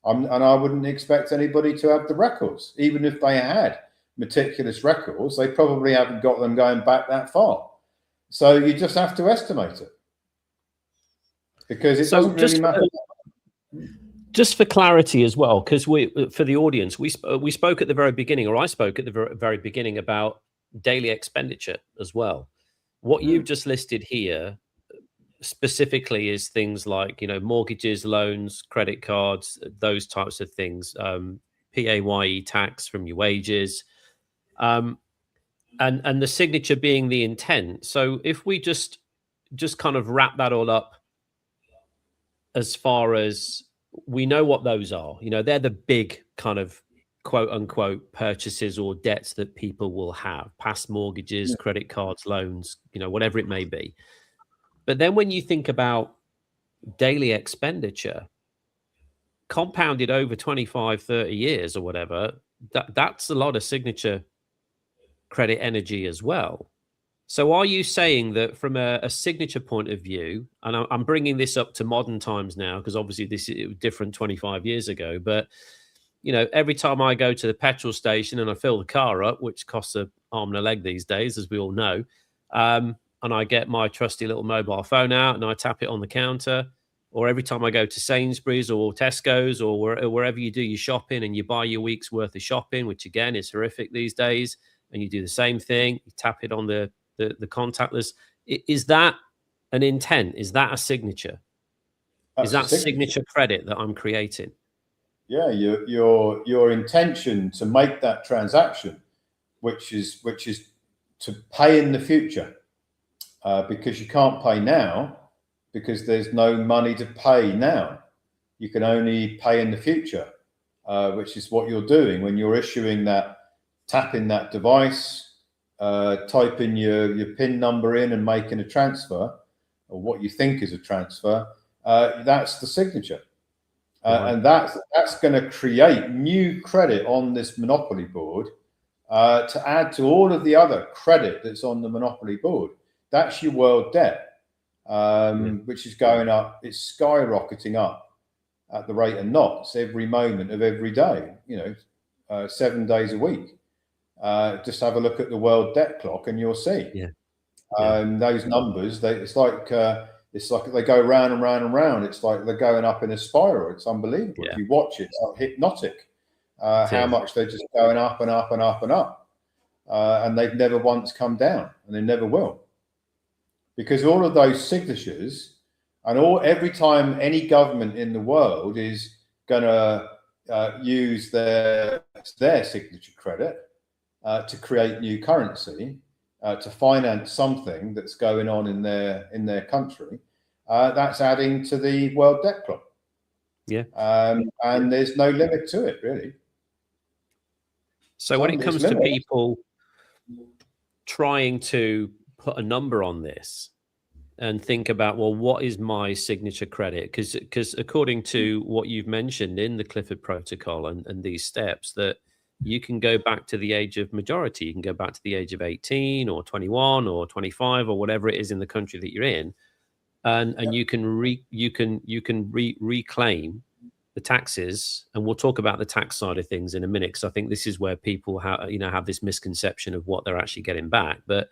And I wouldn't expect anybody to have the records. Even if they had meticulous records, they probably haven't got them going back that far. So you just have to estimate it, because it doesn't really matter. Just for clarity as well, because for the audience, we spoke at the very beginning, or I spoke at the very beginning about daily expenditure as well. What you've just listed here specifically is things like, mortgages, loans, credit cards, those types of things, PAYE tax from your wages, and the signature being the intent. So if we just kind of wrap that all up, as far as we know what those are, they're the big kind of quote unquote purchases or debts that people will have: past mortgages, credit cards, loans, whatever it may be. But then when you think about daily expenditure compounded over 25, 30 years or whatever, that's a lot of signature credit energy as well. So are you saying that from a signature point of view, and I'm bringing this up to modern times now, because obviously this is different 25 years ago, but every time I go to the petrol station and I fill the car up, which costs an arm and a leg these days, as we all know, and I get my trusty little mobile phone out and I tap it on the counter, or every time I go to Sainsbury's or Tesco's or wherever you do your shopping and you buy your week's worth of shopping, which again is horrific these days, and you do the same thing, you tap it on the contactless. Is that an intent? Is that a signature? Is that signature credit that I'm creating? Yeah, your intention to make that transaction, which is to pay in the future, because you can't pay now because there's no money to pay now. You can only pay in the future, which is what you're doing when you're issuing that, tapping that device, typing your PIN number in and making a transfer, or what you think is a transfer. That's the signature. And that's going to create new credit on this monopoly board to add to all of the other credit that's on the monopoly board. That's your world debt, which is going up. It's skyrocketing up at the rate of knots every moment of every day, 7 days a week. Just have a look at the world debt clock and you'll see. Those numbers, it's like they go round and round and round. It's like they're going up in a spiral. It's unbelievable. If you watch it, it's like hypnotic. How much they're just going up and up and up and up. And they've never once come down, and they never will. Because all of those signatures, and every time any government in the world is going to use their signature credit to create new currency, to finance something that's going on in their country, that's adding to the world debt clock. And there's no limit to it, really. So when it comes to people trying to put a number on this and think about, well, what is my signature credit? Because according to what you've mentioned in the Clifford Protocol and these steps, that you can go back to the age of majority. You can go back to the age of 18 or 21 or 25 or whatever it is in the country that you're in, and you can reclaim the taxes. And we'll talk about the tax side of things in a minute, because I think this is where people have this misconception of what they're actually getting back. But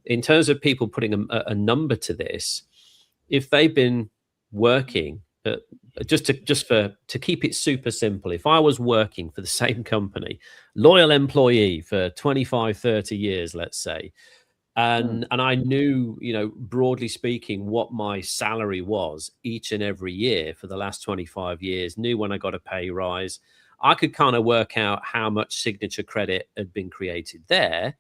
in terms of people putting a number to this, if they've been working, just to keep it super simple, if I was working for the same company, loyal employee for 25, 30 years, let's say, and I knew, broadly speaking, what my salary was each and every year for the last 25 years, knew when I got a pay rise, I could kind of work out how much signature credit had been created there.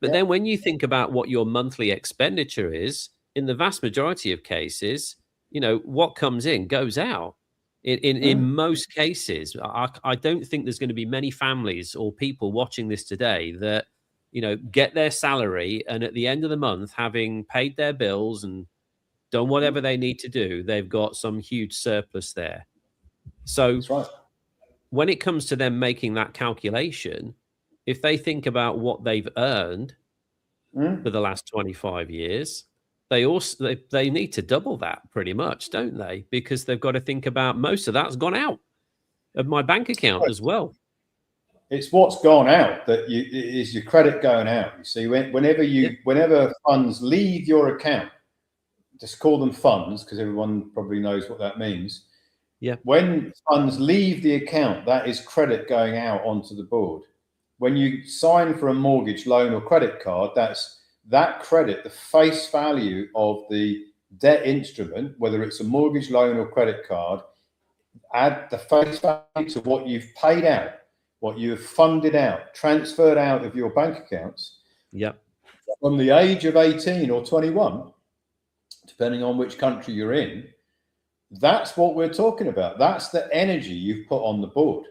But then when you think about what your monthly expenditure is, in the vast majority of cases, what comes in goes out. In most cases, I don't think there's going to be many families or people watching this today that, get their salary and at the end of the month, having paid their bills and done whatever they need to do, they've got some huge surplus there. So That's right. when it comes to them making that calculation, if they think about what they've earned for the last 25 years, they need to double that pretty much, don't they? Because they've got to think about most of that's gone out of my bank account as well. It's what's gone out that is your credit going out. You see, whenever funds leave your account, just call them funds because everyone probably knows what that means. Yeah. When funds leave the account, that is credit going out onto the board. When you sign for a mortgage, loan, or credit card, that's that credit, the face value of the debt instrument, whether it's a mortgage, loan, or credit card, add the face value to what you've paid out, what you have funded out, transferred out of your bank accounts. Yep. From the age of 18 or 21, depending on which country you're in, that's what we're talking about. That's the energy you've put on the board.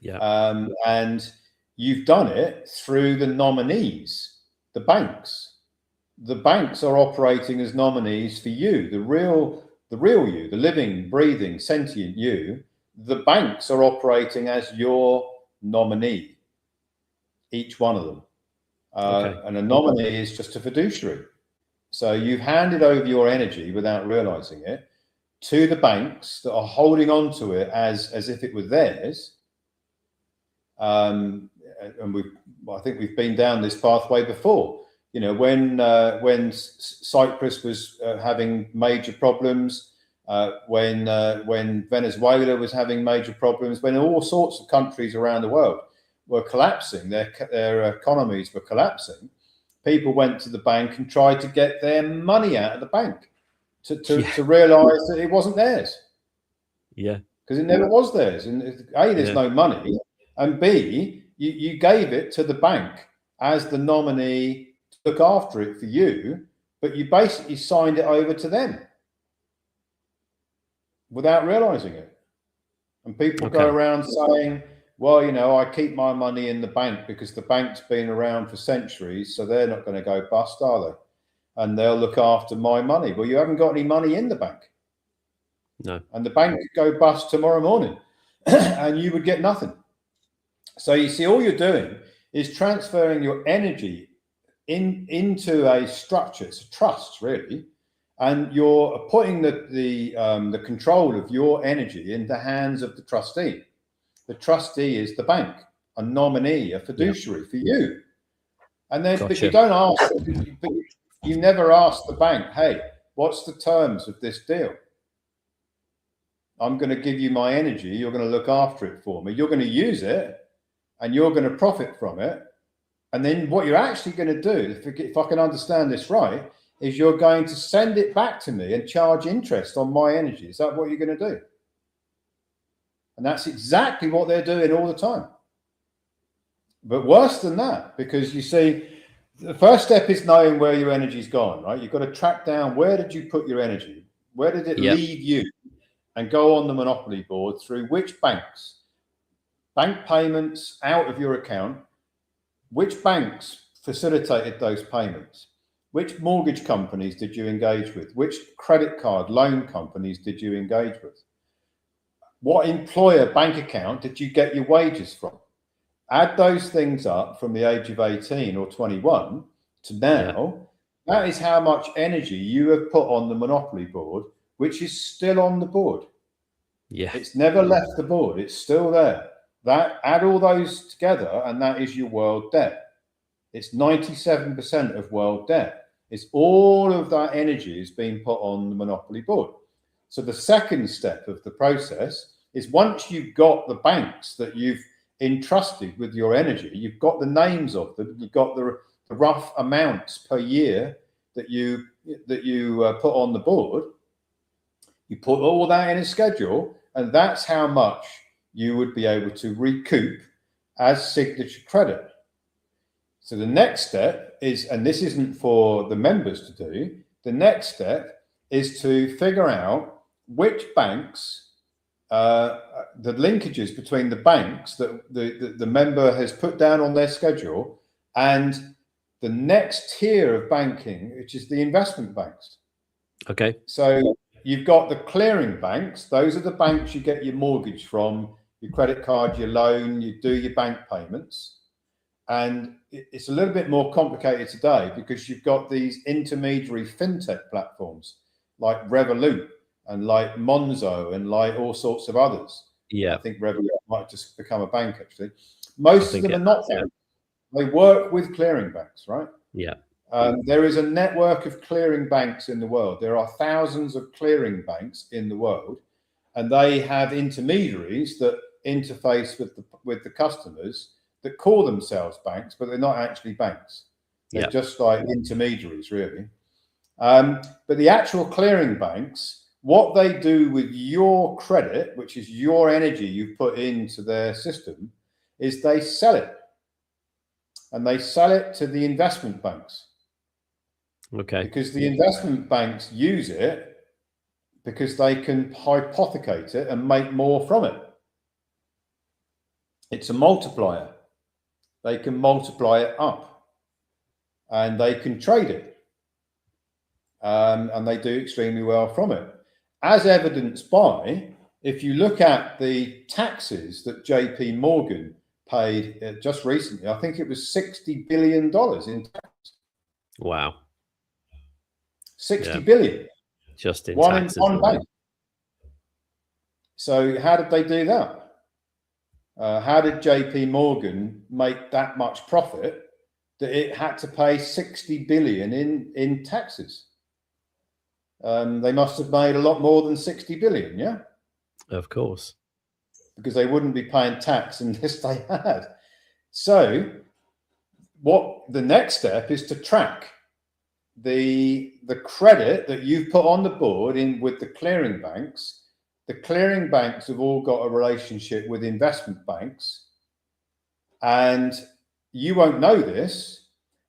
Yeah. And you've done it through the nominees, the banks. The banks are operating as nominees for you, the real you, the living, breathing, sentient you. The banks are operating as your nominee, each one of them. And a nominee is just a fiduciary. So you've handed over your energy without realizing it to the banks that are holding on to it as if it were theirs. And I think we've been down this pathway before. When Cyprus was having major problems, when Venezuela was having major problems, when all sorts of countries around the world were collapsing, their economies were collapsing, people went to the bank and tried to get their money out of the bank to realize that it wasn't theirs. Yeah. Because it never was theirs. And A, there's no money. And B, you gave it to the bank as the nominee to look after it for you, but you basically signed it over to them without realizing it. And people go around saying, well, I keep my money in the bank because the bank's been around for centuries, so they're not going to go bust, are they? And they'll look after my money. Well, you haven't got any money in the bank. No. And the bank could go bust tomorrow morning and you would get nothing. So you see, all you're doing is transferring your energy into a structure. It's a trust, really. And you're putting the control of your energy in the hands of the trustee. The trustee is the bank, a nominee, a fiduciary for you. And then, but you don't ask, you never ask the bank, hey, what's the terms of this deal? I'm going to give you my energy. You're going to look after it for me. You're going to use it and you're going to profit from it. And then what you're actually going to do, if I can understand this right, is you're going to send it back to me and charge interest on my energy. Is that what you're going to do? And that's exactly what they're doing all the time. But worse than that, because you see, the first step is knowing where your energy's gone, right? You've got to track down, where did you put your energy? Where did it leave you? And go on the monopoly board through which banks? Bank payments out of your account. Which banks facilitated those payments? Which mortgage companies did you engage with? Which credit card loan companies did you engage with? What employer bank account did you get your wages from? Add those things up from the age of 18 or 21 to now. That is how much energy you have put on the monopoly board, which is still on the board. Yeah. It's never left the board. It's still there. Add all those together, and that is your world debt. It's 97% of world debt. It's all of that energy is being put on the monopoly board. So the second step of the process is, once you've got the banks that you've entrusted with your energy, you've got the names of them, you've got the rough amounts per year that you put on the board. You put all that in a schedule, and that's how much you would be able to recoup as signature credit. So the next step is, and this isn't for the members to do, the next step is to figure out which banks, the linkages between the banks that the member has put down on their schedule and the next tier of banking, which is the investment banks. Okay. So you've got the clearing banks. Those are the banks you get your mortgage from, your credit card, your loan, you do your bank payments. And it's a little bit more complicated today because you've got these intermediary fintech platforms like Revolut and like Monzo and like all sorts of others. Yeah. I think Revolut might just become a bank, actually. Most of them are not banks. They work with clearing banks, right? Yeah. There is a network of clearing banks in the world. There are thousands of clearing banks in the world, and they have intermediaries that interface with the customers that call themselves banks, but they're not actually banks. They're just like intermediaries, really. But the actual clearing banks, what they do with your credit, which is your energy you've put into their system, is they sell it. And they sell it to the investment banks. Okay. Because the investment banks use it because they can hypothecate it and make more from it. It's a multiplier. They can multiply it up and they can trade it. And they do extremely well from it. As evidenced by, if you look at the taxes that JP Morgan paid just recently, I think it was $60 billion in tax. Wow. 60 billion. Just in one taxes. In one bank. So how did they do that? How did JP Morgan make that much profit that it had to pay 60 billion in taxes? They must have made a lot more than 60 billion, yeah? Of course. Because they wouldn't be paying tax unless they had. So what the next step is to track the credit that you've put on the board in with the clearing banks. The clearing banks have all got a relationship with investment banks, and you won't know this,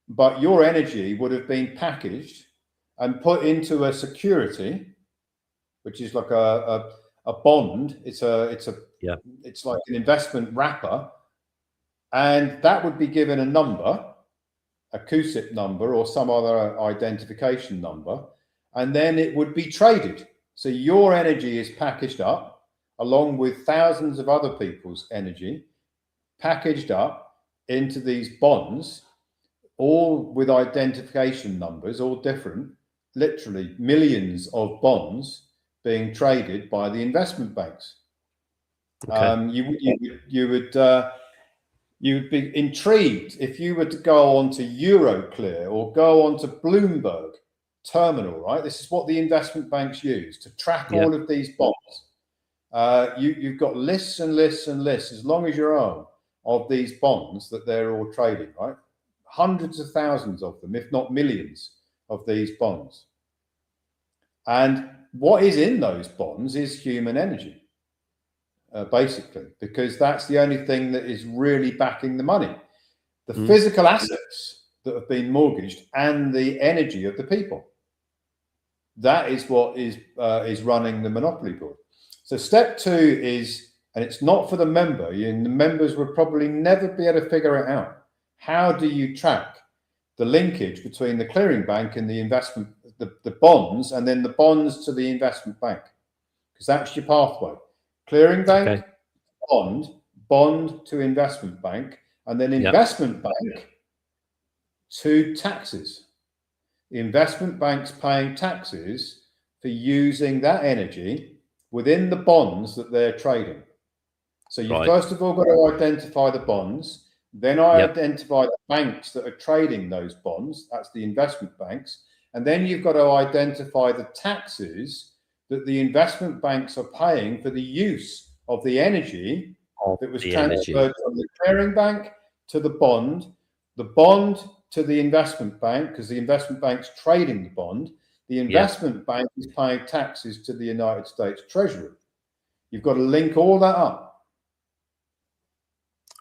but your energy would have been packaged and put into a security, which is like a bond. It's like an investment wrapper, and that would be given a number, a CUSIP number or some other identification number, and then it would be traded. So your energy is packaged up along with thousands of other people's energy, packaged up into these bonds, all with identification numbers, all different, literally millions of bonds being traded by the investment banks. Okay. You would be intrigued if you were to go on to Euroclear or go on to Bloomberg Terminal, right? This is what the investment banks use to track all of these bonds. You've got lists and lists and lists, as long as your arm, of these bonds that they're all trading, right? Hundreds of thousands of them, if not millions of these bonds. And what is in those bonds is human energy, basically, because that's the only thing that is really backing the money. The physical assets that have been mortgaged and the energy of the people. That is what is running the monopoly board. So step 2 is, and it's not for the member, and the members would probably never be able to figure it out. How do you track the linkage between the clearing bank and the investment, the bonds, and then the bonds to the investment bank? Because that's your pathway. Clearing bank, bond to investment bank, and then investment bank to taxes. The investment bank's paying taxes for using that energy within the bonds that they're trading. So you first of all got to identify the bonds, then identify the banks that are trading those bonds, that's the investment banks, and then you've got to identify the taxes that the investment banks are paying for the use of the energy that was transferred from the clearing bank to the bond to the investment bank, because the investment bank's trading the bond. The investment bank is paying taxes to the United States Treasury. You've got to link all that up.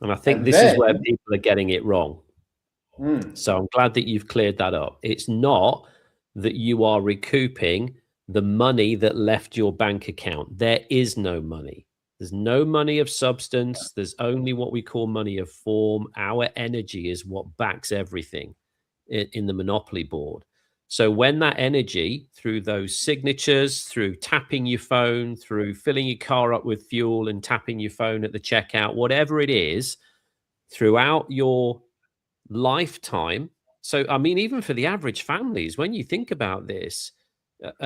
And I think And this is then, where people are getting it wrong. So I'm glad that you've cleared that up. It's not that you are recouping the money that left your bank account. There is no money. There's no money of substance. There's only what we call money of form. Our energy is what backs everything in the Monopoly board. So when that energy, through those signatures, through tapping your phone, through filling your car up with fuel and tapping your phone at the checkout, whatever it is, throughout your lifetime. So, I mean, even for the average families, when you think about this,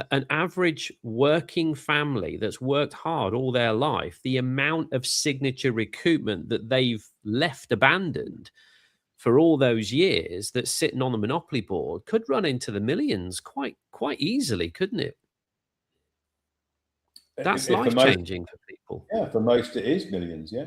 an average working family that's worked hard all their life, the amount of signature recoupment that they've left abandoned for all those years that's sitting on the Monopoly board could run into the millions quite easily, couldn't it? That's for life most, changing for people. yeah, for most it is millions. Yeah.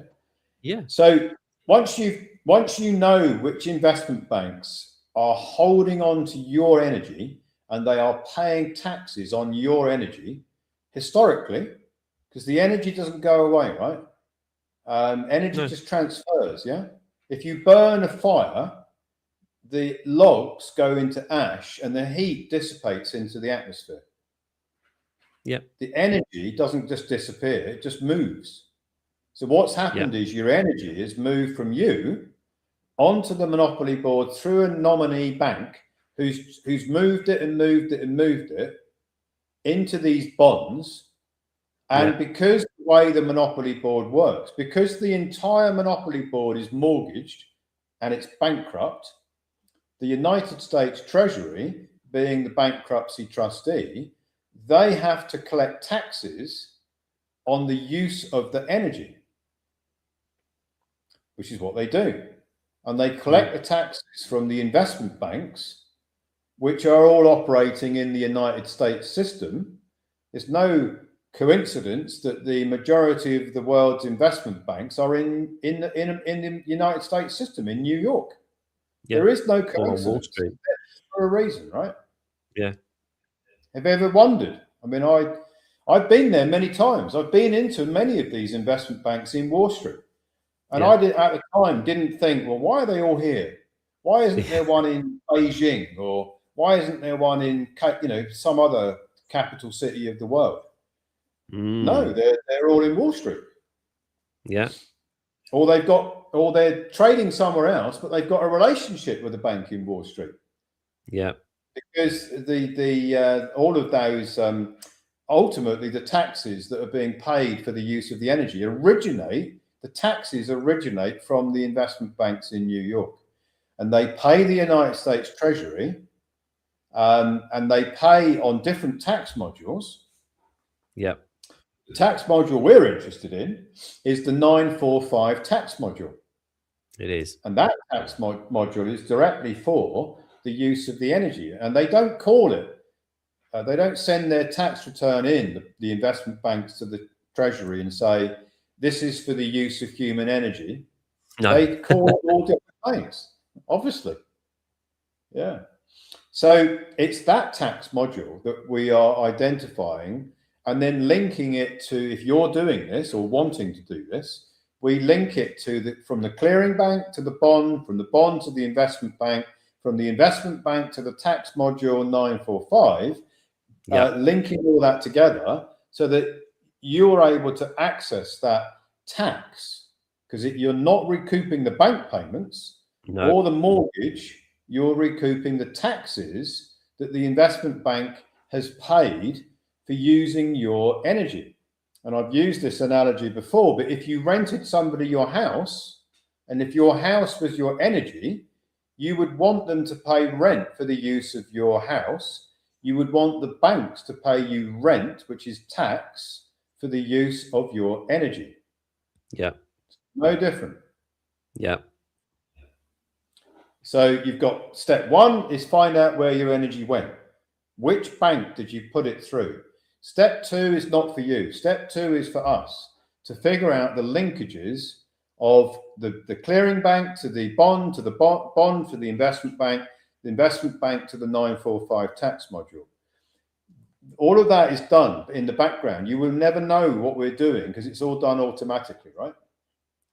Yeah. So once you know which investment banks are holding on to your energy and they are paying taxes on your energy, historically, because the energy doesn't go away, right? Energy just transfers. Yeah. If you burn a fire, the logs go into ash and the heat dissipates into the atmosphere. Yeah. The energy doesn't just disappear, it just moves. So what's happened is your energy has moved from you onto the Monopoly board through a nominee bank who's moved it and moved it and moved it into these bonds. And because the way the Monopoly board works, because the entire Monopoly board is mortgaged and it's bankrupt, the United States Treasury, being the bankruptcy trustee, they have to collect taxes on the use of the energy, which is what they do. And they collect the taxes from the investment banks, which are all operating in the United States system. It's no coincidence that the majority of the world's investment banks are in the United States system in New York. Yeah. There is no coincidence for a reason, right? Yeah. Have you ever wondered? I mean, I've been there many times. I've been into many of these investment banks in Wall Street. And I did at the time didn't think, well, why are they all here? Why isn't there one in Beijing, or why isn't there one in some other capital city of the world? No, they're all in Wall Street. Yeah. Or they're trading somewhere else, but they've got a relationship with a bank in Wall Street. Yeah. Because all of those ultimately the taxes that are being paid for the use of the energy the taxes originate from the investment banks in New York, and they pay the United States Treasury, and they pay on different tax modules. Yeah. The tax module we're interested in is the 945 tax module. It is. And that tax module is directly for the use of the energy. And they don't call it, they don't send their tax return in, the investment banks, to the Treasury and say, this is for the use of human energy. No. They call it all different things, obviously. Yeah. So it's that tax module that we are identifying and then linking it to, if you're doing this or wanting to do this, we link it to from the clearing bank to the bond, from the bond to the investment bank, from the investment bank to the tax module 945, linking all that together so that you're able to access that tax, because you're not recouping the bank payments or the mortgage, you're recouping the taxes that the investment bank has paid for using your energy. And I've used this analogy before, but if you rented somebody your house, and if your house was your energy, you would want them to pay rent for the use of your house. You would want the banks to pay you rent, which is tax, for the use of your energy. Yeah. No different. Yeah. So you've got step one is find out where your energy went. Which bank did you put it through? Step two is not for you. Step two is for us to figure out the linkages of the clearing bank to the bond to the investment bank to the 945 tax module. All of that is done in the background. You will never know what we're doing because it's all done automatically, right?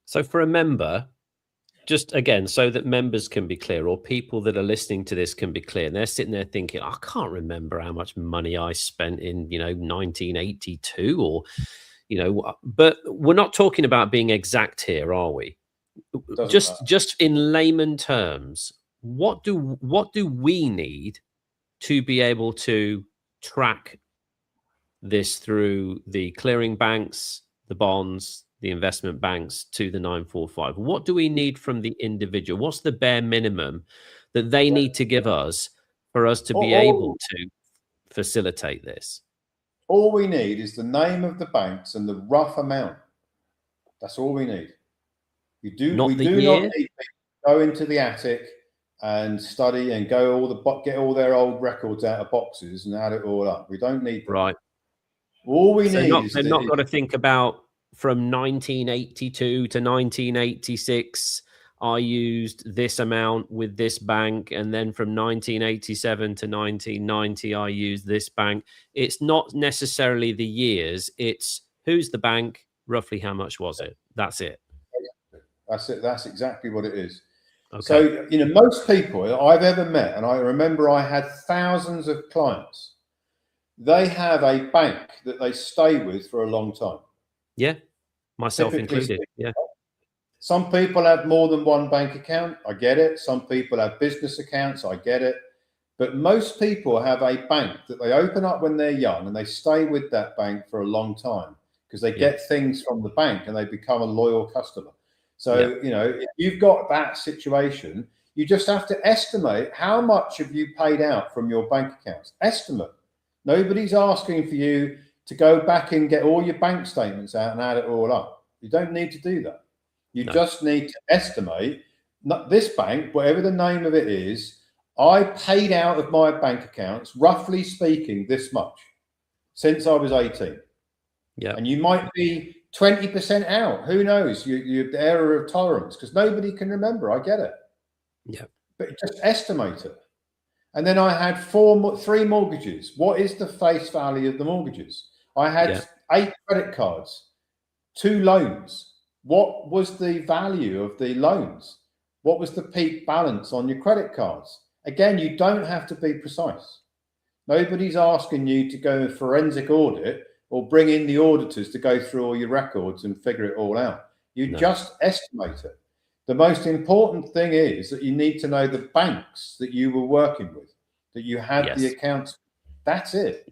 So for a member just again, so that members can be clear, or people that are listening to this can be clear, and they're sitting there thinking, I can't remember how much money I spent in 1982, or but we're not talking about being exact here, are we? Doesn't matter. Just in layman terms, what do we need to be able to track this through the clearing banks, the bonds, the investment banks to the 945? What do we need from the individual? What's the bare minimum that they need to give us for us to be able to facilitate this? All we need is the name of the banks and the rough amount. That's all we need. We do not need to go into the attic and study and get all their old records out of boxes and add it all up. We don't need that. Right. All we need is they've not got to think about from 1982 to 1986. I used this amount with this bank, and then from 1987 to 1990, I used this bank. It's not necessarily the years. It's who's the bank, roughly how much was it? That's it. That's it. That's exactly what it is. Okay. So, most people I've ever met, and I remember I had thousands of clients, they have a bank that they stay with for a long time. Yeah, myself included. Yeah. Some people have more than one bank account. I get it. Some people have business accounts. I get it. But most people have a bank that they open up when they're young, and they stay with that bank for a long time because they get things from the bank and they become a loyal customer. So, if you've got that situation, you just have to estimate how much have you paid out from your bank accounts. Estimate. Nobody's asking for you to go back and get all your bank statements out and add it all up. You don't need to do that. You just need to estimate, this bank, whatever the name of it is, I paid out of my bank accounts, roughly speaking, this much since I was 18. Yeah. And you might be 20% out. Who knows? Your error of tolerance, because nobody can remember. I get it. Yeah. But just estimate it. And then I had three mortgages. What is the face value of the mortgages? I had 8 credit cards, 2 loans. What was the value of the loans? What was the peak balance on your credit cards? Again, you don't have to be precise. Nobody's asking you to go a forensic audit or bring in the auditors to go through all your records and figure it all out. You just estimate it. The most important thing is that you need to know the banks that you were working with, that you had the accounts. That's it.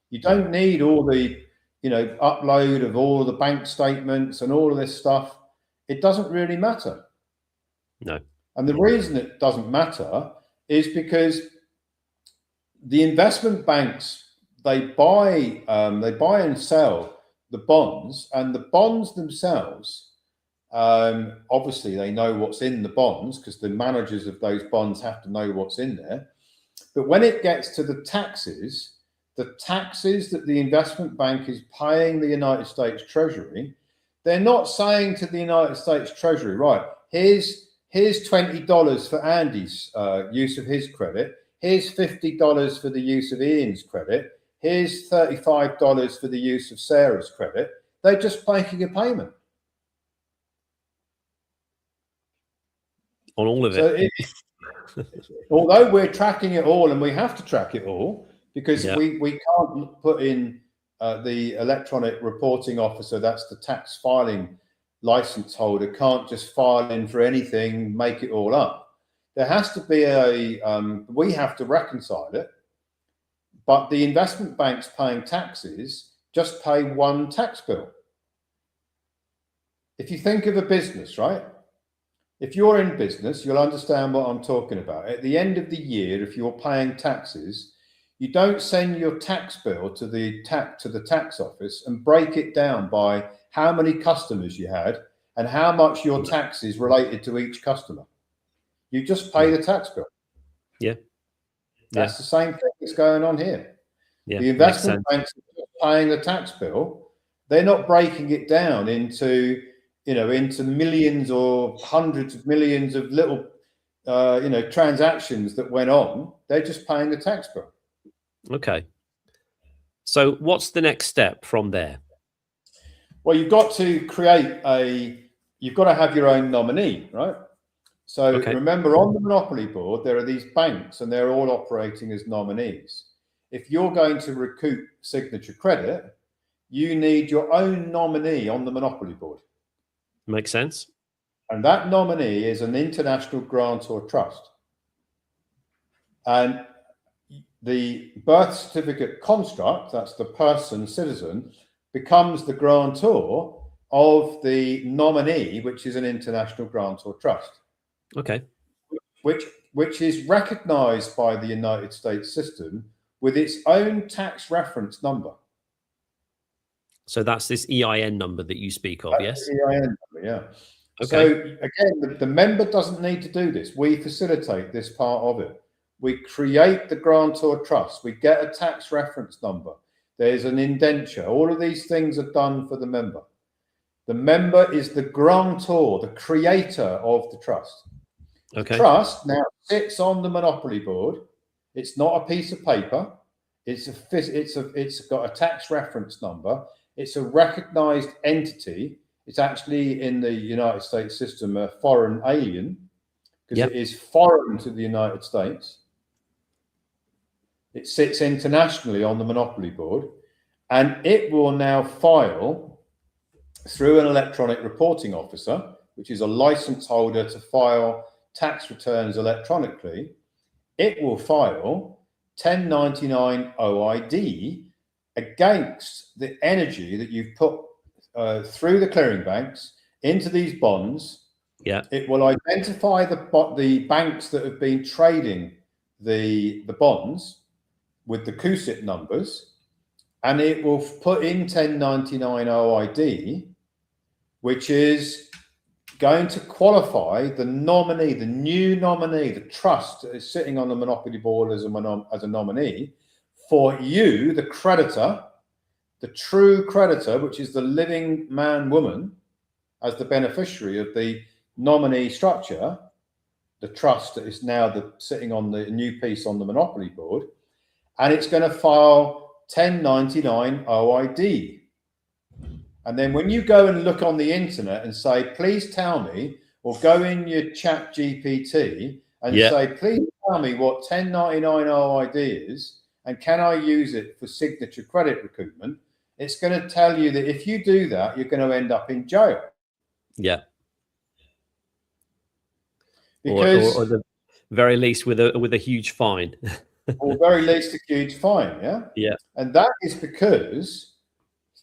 You don't need all the, upload of all the bank statements and all of this stuff. It doesn't really matter. No. And the reason it doesn't matter is because the investment banks, they buy and sell the bonds, and the bonds themselves, obviously they know what's in the bonds because the managers of those bonds have to know what's in there. But when it gets to the taxes that the investment bank is paying the United States Treasury, they're not saying to the United States Treasury, right, here's $20 for Andy's use of his credit, here's $50 for the use of Ian's credit, here's $35 for the use of Sarah's credit. They're just making a payment. On all of it. Although we're tracking it all, and we have to track it all, because we can't put in the electronic reporting officer, that's the tax filing license holder, can't just file in for anything, make it all up. There has to be we have to reconcile it, but the investment banks paying taxes just pay one tax bill. If you think of a business, right? If you're in business, you'll understand what I'm talking about. At the end of the year, if you're paying taxes, you don't send your tax bill to the tax office and break it down by how many customers you had and how much your tax is related to each customer. You just pay the tax bill. Yeah. That's the same thing that's going on here. Yeah. The investment banks are paying the tax bill. They're not breaking it down into millions or hundreds of millions of little, transactions that went on. They're just paying the tax bill. Okay. So what's the next step from there? Well, you've got to have your own nominee, right? So Okay. remember, on the Monopoly Board, there are these banks and they're all operating as nominees. If you're going to recoup Signature Credit, you need your own nominee on the Monopoly Board. Makes sense. And that nominee is an international grantor trust. And the birth certificate construct, that's the person, citizen, becomes the grantor of the nominee, which is an international grantor trust. Okay. Which is recognized by the United States system with its own tax reference number. So that's this EIN number that you speak of, yes? EIN number, yeah. Okay. So again, the member doesn't need to do this. We facilitate this part of it. We create the grantor trust. We get a tax reference number. There's an indenture. All of these things are done for the member. The member is the grantor, the creator of the trust. Okay. Trust now sits on the Monopoly Board. It's not a piece of paper. It's got a tax reference number. It's a recognized entity. It's actually in the United States system a foreign alien because it is foreign to the United States. It sits internationally on the Monopoly Board, and it will now file through an electronic reporting officer, which is a license holder to file tax returns electronically. It will file 1099 OID against the energy that you've put through the clearing banks into these bonds. Yeah. It will identify the banks that have been trading the bonds with the CUSIP numbers, and it will put in 1099 OID, which is going to qualify the nominee, the new nominee, the trust that is sitting on the Monopoly Board as a nominee for you, the creditor, the true creditor, which is the living man, woman, as the beneficiary of the nominee structure, the trust that is now sitting on the new piece on the Monopoly Board, and it's going to file 1099 OID. And then when you go and look on the internet and say, please tell me, or go in your chat GPT and say, please tell me what 1099 OID is, and can I use it for signature credit recoupment? It's going to tell you that if you do that, you're going to end up in jail. Yeah. Because, or the very least with a huge fine. or very least a huge fine, yeah? Yeah. And that is because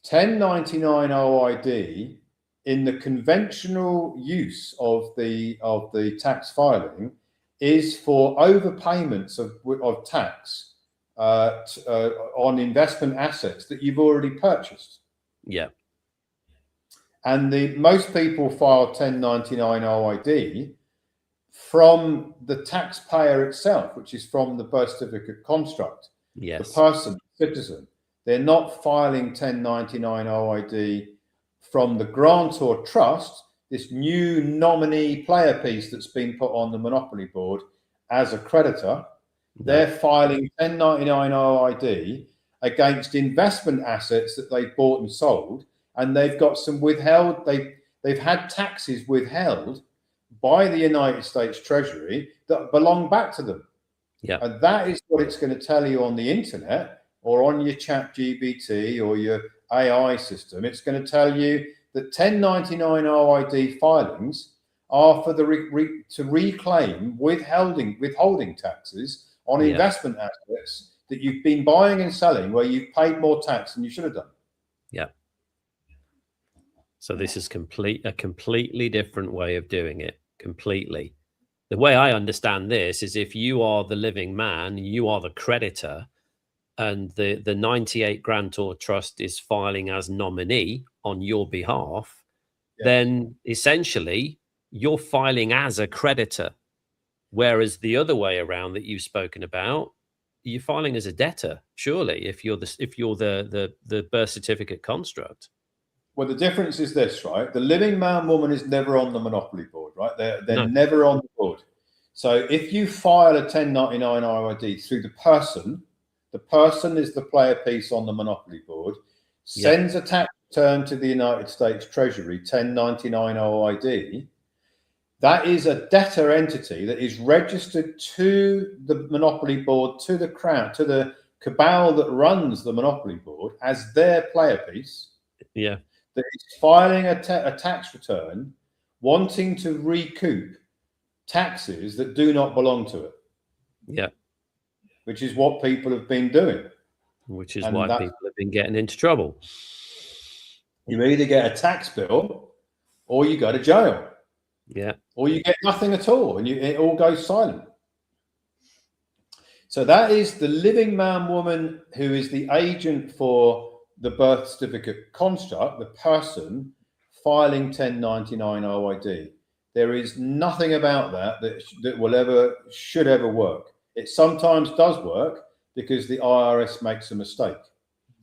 1099 OID in the conventional use of the tax filing is for overpayments of tax on investment assets that you've already purchased. Yeah. And most people file 1099 OID from the taxpayer itself, which is from the birth certificate construct. Yes. The person, citizen. They're not filing 1099 OID from the grantor trust, this new nominee player piece that's been put on the Monopoly Board as a creditor. No. They're filing 1099 OID against investment assets that they bought and sold, and they've got some withheld. They've had taxes withheld by the United States Treasury that belong back to them. Yeah. And that is what it's going to tell you on the internet or on your chat GPT or your AI system. It's going to tell you that 1099 OID filings are for the to reclaim withholding taxes on investment assets that you've been buying and selling where you've paid more tax than you should have done. Yeah. So this is a completely different way of doing it. Completely. The way I understand this is if you are the living man, you are the creditor, and the 98 grantor trust is filing as nominee on your behalf, then essentially you're filing as a creditor. Whereas the other way around that you've spoken about, you're filing as a debtor, surely, if you're the birth certificate construct. Well, the difference is this, right? The living man, woman is never on the Monopoly Board, right? They're never on the board. So if you file a 1099 OID through the person is the player piece on the Monopoly Board, sends a tax return to the United States Treasury, 1099 OID. That is a debtor entity that is registered to the Monopoly Board, to the Crown, to the cabal that runs the Monopoly Board as their player piece. Yeah. That is filing a tax return, wanting to recoup taxes that do not belong to it. Yeah. Which is what people have been doing. Which is why people have been getting into trouble. You either get a tax bill or you go to jail. Yeah. Or you get nothing at all and it all goes silent. So that is the living man woman who is the agent for the birth certificate construct, the person filing 1099 OID. There is nothing about that should ever work. It sometimes does work because the IRS makes a mistake.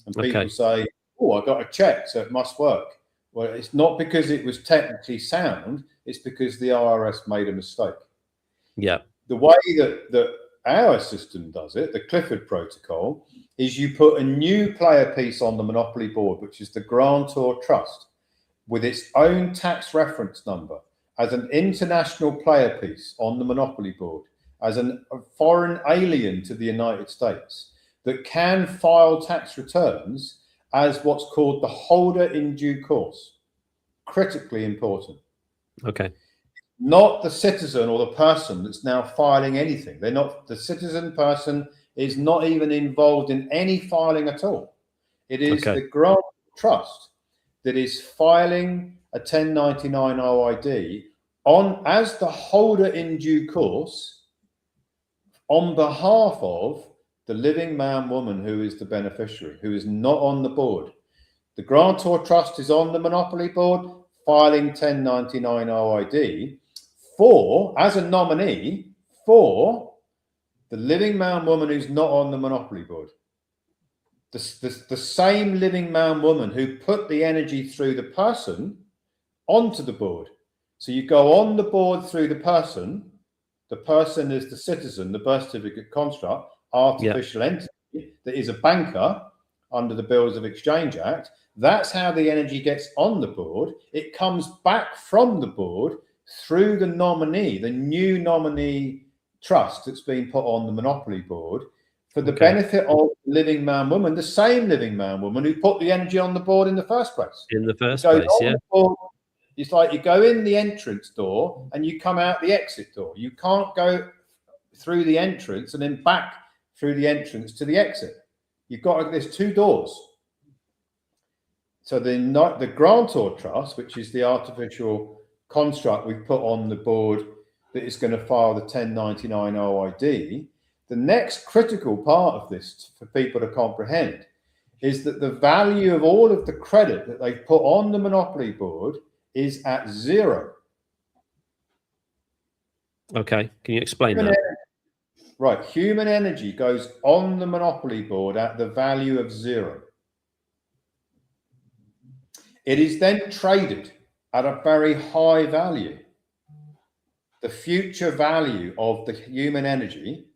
And people say, oh, I got a check, so it must work. Well, it's not because it was technically sound, it's because the IRS made a mistake. Yeah. The way that our system does it, the Clifford Protocol, is you put a new player piece on the Monopoly Board, which is the grantor trust, with its own tax reference number, as an international player piece on the Monopoly Board, as a foreign alien to the United States, that can file tax returns as what's called the holder in due course. Critically important. Okay. Not the citizen or the person that's now filing anything. They're not, the citizen person is not even involved in any filing at all. It is the grant trust that is filing a 1099 OID as the holder in due course on behalf of the living man woman who is the beneficiary, who is not on the board. The grantor trust is on the Monopoly Board filing 1099 OID as a nominee for the living man woman who's not on the Monopoly Board. The same living man woman who put the energy through the person onto the board. So you go on the board through the person is the citizen, the birth certificate construct, artificial entity that is a banker under the Bills of Exchange Act. That's how the energy gets on the board. It comes back from the board through the nominee, the new nominee trust that's been put on the Monopoly Board for the benefit of living man woman, the same living man woman who put the energy on the board in the first place. It's like you go in the entrance door and you come out the exit door. You can't go through the entrance and then back through the entrance to the exit. There's two doors. So the grantor trust, which is the artificial construct we've put on the board that is going to file the 1099 OID, the next critical part of this for people to comprehend is that the value of all of the credit that they've put on the Monopoly Board is at zero. Okay, can you explain that? Right, human energy goes on the Monopoly Board at the value of zero. It is then traded at a very high value. The future value of the human energy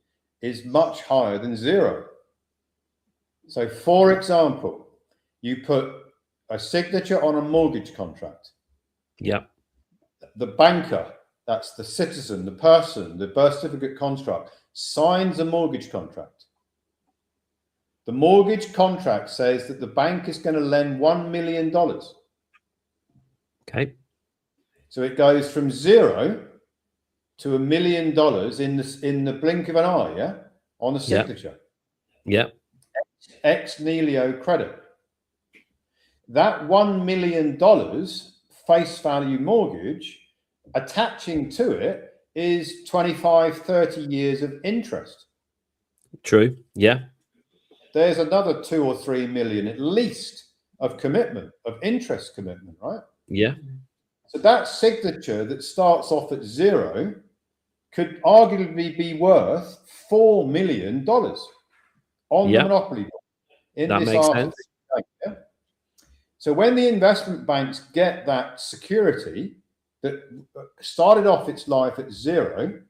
is much higher than zero. So, for example, you put a signature on a mortgage contract. Yeah. The banker, that's the citizen, the person, the birth certificate construct, signs a mortgage contract. The mortgage contract says that the bank is going to lend $1 million. Okay. So it goes from zero to $1 million in the blink of an eye, yeah, on the signature. Yeah. Ex nihilo credit. That $1 million face value mortgage, attaching to it is 25, 30 years of interest. True. Yeah. There's another 2 or 3 million at least of commitment, of interest commitment, right? Yeah. So that signature that starts off at zero could arguably be worth $4 million on the Monopoly Board. That makes sense. Yeah? So when the investment banks get that security that started off its life at zero,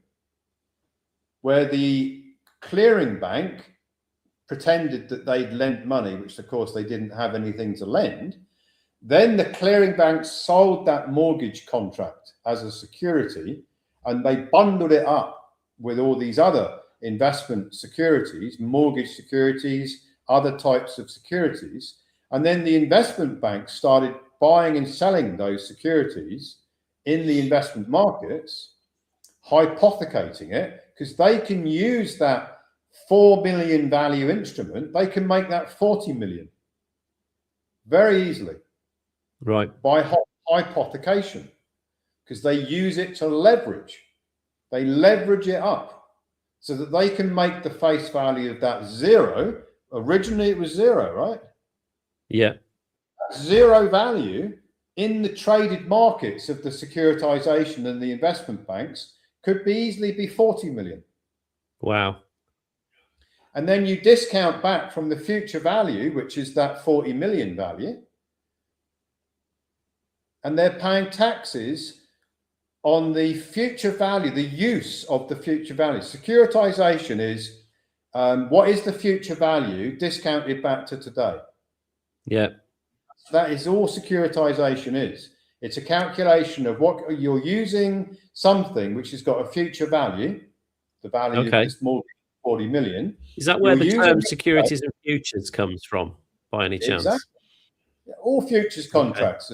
where the clearing bank pretended that they'd lent money, which of course they didn't have anything to lend, Then the clearing bank sold that mortgage contract as a security, and they bundled it up with all these other investment securities, mortgage securities, other types of securities. And then the investment bank started buying and selling those securities in the investment markets, hypothecating it, because they can use that 4 million value instrument, they can make that 40 million very easily. Right. By hypothecation, because they use it to leverage. They leverage it up so that they can make the face value of that zero. Originally it was zero, right? Yeah. Zero value in the traded markets of the securitization and the investment banks could be easily be 40 million. Wow. And then you discount back from the future value, which is that 40 million value. And they're paying taxes on the future value, the use of the future value. Securitization is what is the future value discounted back to today? Yeah. That is all securitization is. It's a calculation of what you're using, something which has got a future value, the value of this mortgage, 40 million. Is that where the term securities and futures comes from, by any chance? Exactly. All futures contracts.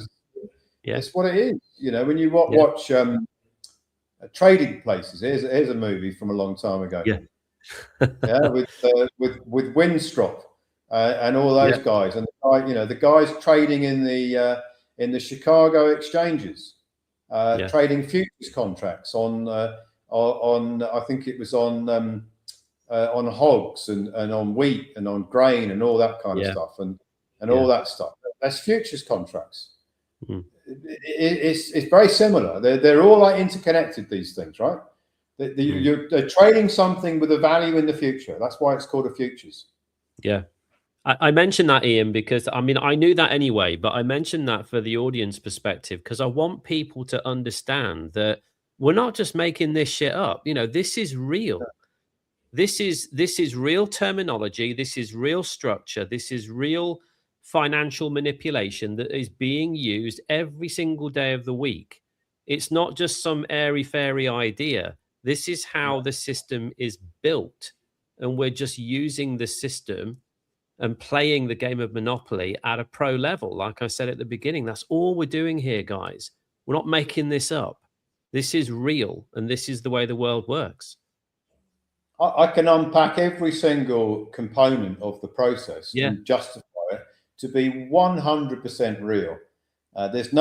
Yeah. It's what it is. You know, when you watch Trading Places, here's a movie from a long time ago. Yeah. Yeah, with Winstrop and all those guys, and the guys trading in the Chicago exchanges, trading futures contracts on I think it was on hogs and on wheat and on grain and all that kind of stuff and all that stuff. That's futures contracts. Mm. It's very similar. They're all like interconnected, these things, right? They're trading something with a value in the future. That's why it's called a futures. Yeah. I mentioned that, Ian, because I mean, I knew that anyway, but I mentioned that for the audience perspective, because I want people to understand that we're not just making this shit up. You know, this is real. This is real terminology. This is real structure. This is real financial manipulation that is being used every single day of the week. It's not just some airy-fairy idea. This is how the system is built. And we're just using the system and playing the game of Monopoly at a pro level. Like I said at the beginning, that's all we're doing here, guys. We're not making this up. This is real, and this is the way the world works. I can unpack every single component of the process and justify it to be 100% real. There's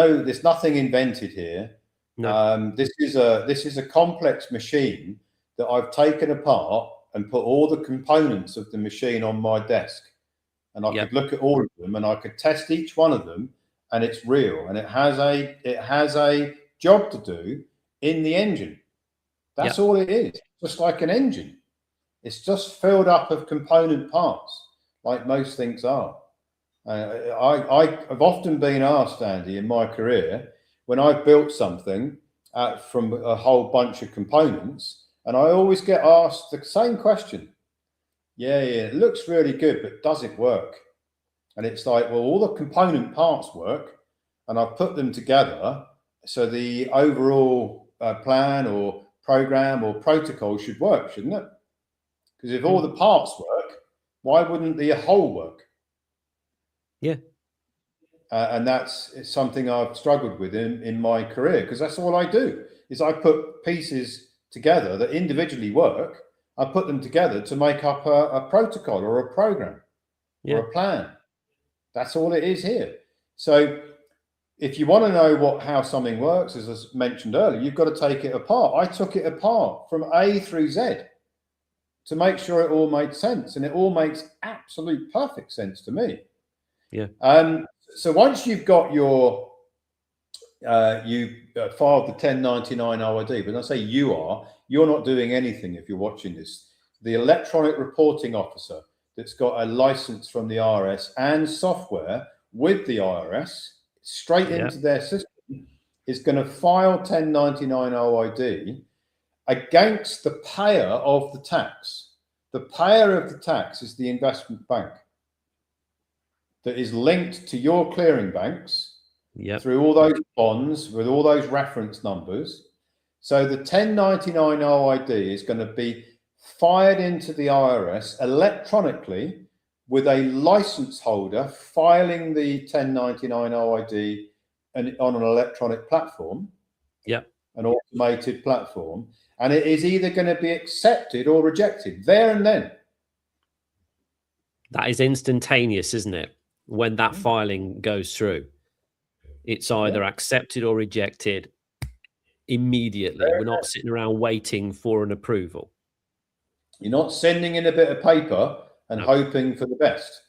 nothing invented here. No. This is a complex machine that I've taken apart and put all the components of the machine on my desk, and I could look at all of them and I could test each one of them, and it's real, and it has a job to do in the engine. That's all it is, just like an engine. It's just filled up of component parts, like most things are. I've often been asked, Andy, in my career, when I've built something from a whole bunch of components, and I always get asked the same question. Yeah, it looks really good, but does it work? And it's like, well, all the component parts work, and I've put them together, so the overall plan or program or protocol should work, shouldn't it? Because if all the parts work, why wouldn't the whole work? Yeah. And that's something I've struggled with in my career, because that's all I do, is I put pieces together that individually work. I put them together to make up a protocol or a program or a plan. That's all it is here. So if you want to know how something works, as I mentioned earlier, you've got to take it apart. I took it apart from A through Z to make sure it all made sense, and it all makes absolute perfect sense to me. Yeah. So once you've got your you filed the 1099 OID, but I say you're not doing anything if you're watching this. The electronic reporting officer that's got a license from the IRS and software with the IRS straight into their system is going to file 1099 OID against the payer of the tax. The payer of the tax is the investment bank that is linked to your clearing banks Yep. through all those bonds with all those reference numbers. So the 1099 OID is going to be fired into the IRS electronically with a license holder filing the 1099 OID on an electronic platform, an automated platform, and it is either going to be accepted or rejected there and then. That is instantaneous, isn't it? When that filing goes through, it's either accepted or rejected immediately. We're not sitting around waiting for an approval. You're not sending in a bit of paper and hoping for the best.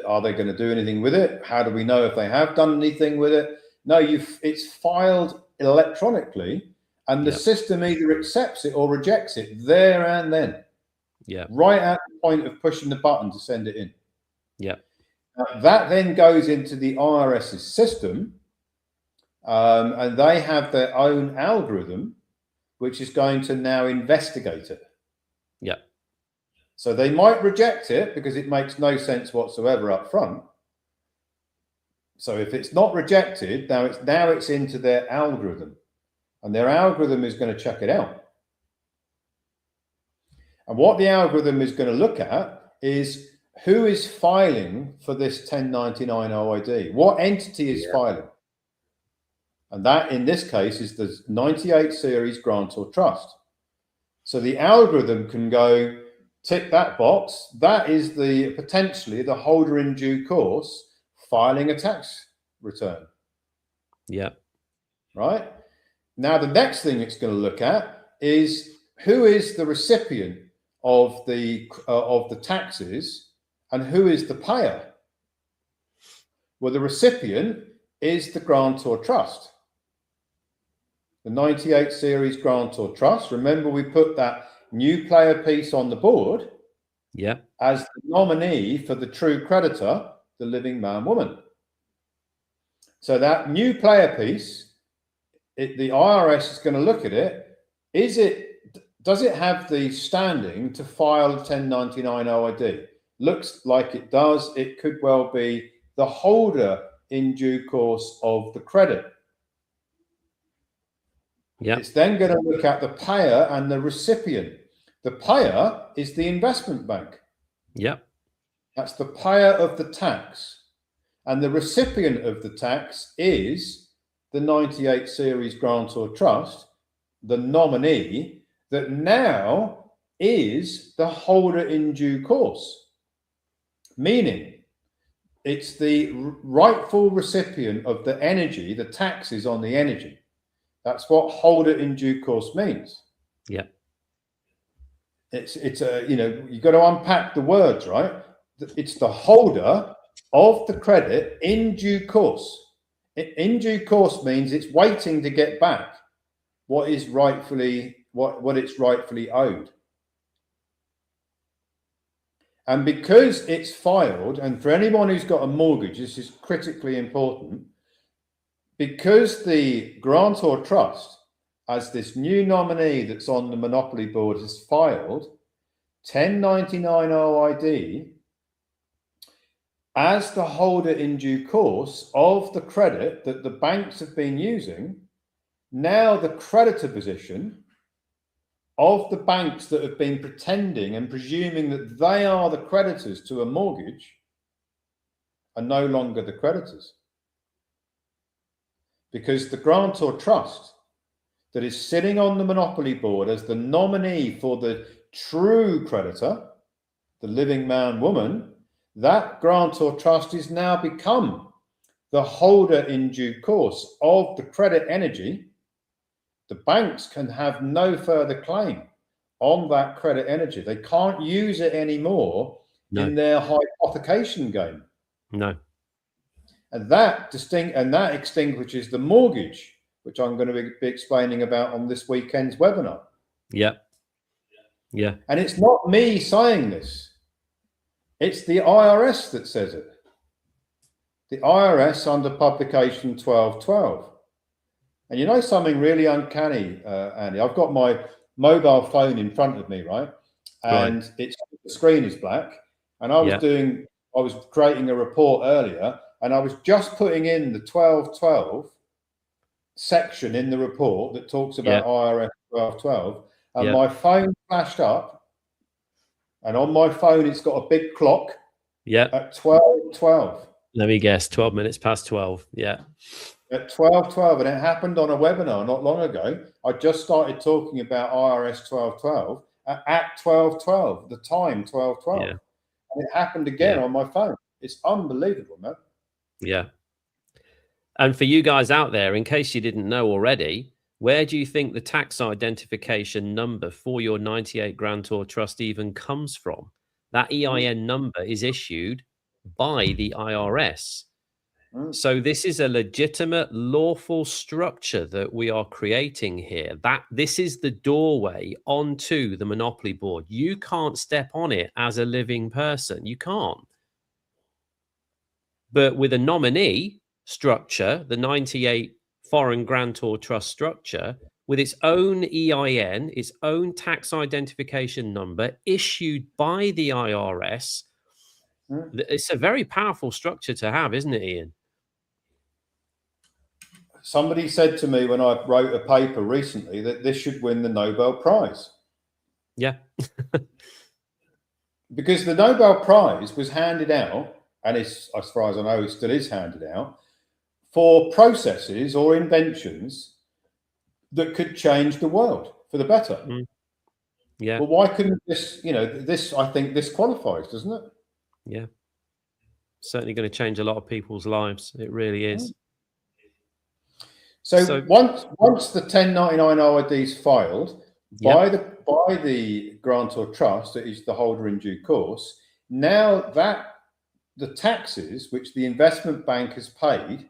Are they going to do anything with it? How do we know if they have done anything with it? No, it's filed electronically, and the system either accepts it or rejects it there and then. Yeah. Right at the point of pushing the button to send it in. Yeah. That then goes into the IRS's system, and they have their own algorithm, which is going to now investigate it. Yeah. So they might reject it because it makes no sense whatsoever up front. So if it's not rejected, now it's into their algorithm, and their algorithm is going to check it out. And what the algorithm is going to look at is who is filing for this 1099 OID. What entity is filing? And that, in this case, is the 98 series grantor trust. So the algorithm can go, tick that box. That is potentially the holder in due course filing a tax return. Yeah. Right? Now, the next thing it's going to look at is who is the recipient of the taxes and who is the payer. Well, the recipient is the grantor trust. The 98 series grantor trust. Remember, we put that new player piece on the board as the nominee for the true creditor, the living man woman. So that new player piece, the IRS is going to look at it. Does it have the standing to file a 1099 OID? Looks like it does. It could well be the holder in due course of the credit. It's then going to look at the payer and the recipient. The payer is the investment bank. That's the payer of the tax. And the recipient of the tax is the 98 series grantor trust, the nominee, that now is the holder in due course. Meaning, it's the rightful recipient of the energy, the taxes on the energy. That's what holder in due course means. It's you've got to unpack the words, right? It's the holder of the credit in due course. In due course means it's waiting to get back what it's rightfully owed. And because it's filed, and for anyone who's got a mortgage, this is critically important, because the grantor trust, as this new nominee that's on the Monopoly board, has filed 1099 OID as the holder in due course of the credit that the banks have been using, now the creditor position of the banks that have been pretending and presuming that they are the creditors to a mortgage are no longer the creditors. Because the grantor trust that is sitting on the Monopoly board as the nominee for the true creditor, the living man woman, that grantor trust is now become the holder in due course of the credit energy. The banks can have no further claim on that credit energy. They can't use it anymore in their hypothecation game. And that extinguishes the mortgage, which I'm going to be explaining about on this weekend's webinar. And it's not me saying this. It's the IRS that says it. The IRS under publication 1212. And you know something really uncanny, Andy? I've got my mobile phone in front of me, right? And the screen is black. And I was creating a report earlier, and I was just putting in the 1212 section in the report that talks about IRS 1212, and my phone flashed up, and on my phone it's got a big clock at 12:12. Let me guess, 12 minutes past 12. Yeah. At 12:12, and it happened on a webinar not long ago. I just started talking about IRS 1212 at 12:12, the time 12:12. Yeah. And it happened again on my phone. It's unbelievable, man. Yeah. And for you guys out there, in case you didn't know already, where do you think the tax identification number for your 98 grantor trust even comes from? That EIN number is issued by the IRS. So this is a legitimate, lawful structure that we are creating here. This is the doorway onto the monopoly board. You can't step on it as a living person. You can't. But with a nominee structure, the 98 foreign grantor trust structure, with its own EIN, its own tax identification number issued by the IRS, it's a very powerful structure to have, isn't it, Ian? Somebody said to me when I wrote a paper recently that this should win the Nobel Prize. Yeah. Because the Nobel Prize was handed out, and it's, as far as I know, it still is handed out, for processes or inventions that could change the world for the better. Yeah. Well, why couldn't this, this, I think this qualifies, doesn't it? Yeah. Certainly going to change a lot of people's lives. It really is. So once the 1099 OID is filed by the grantor trust, that is the holder in due course, now that the taxes which the investment bank has paid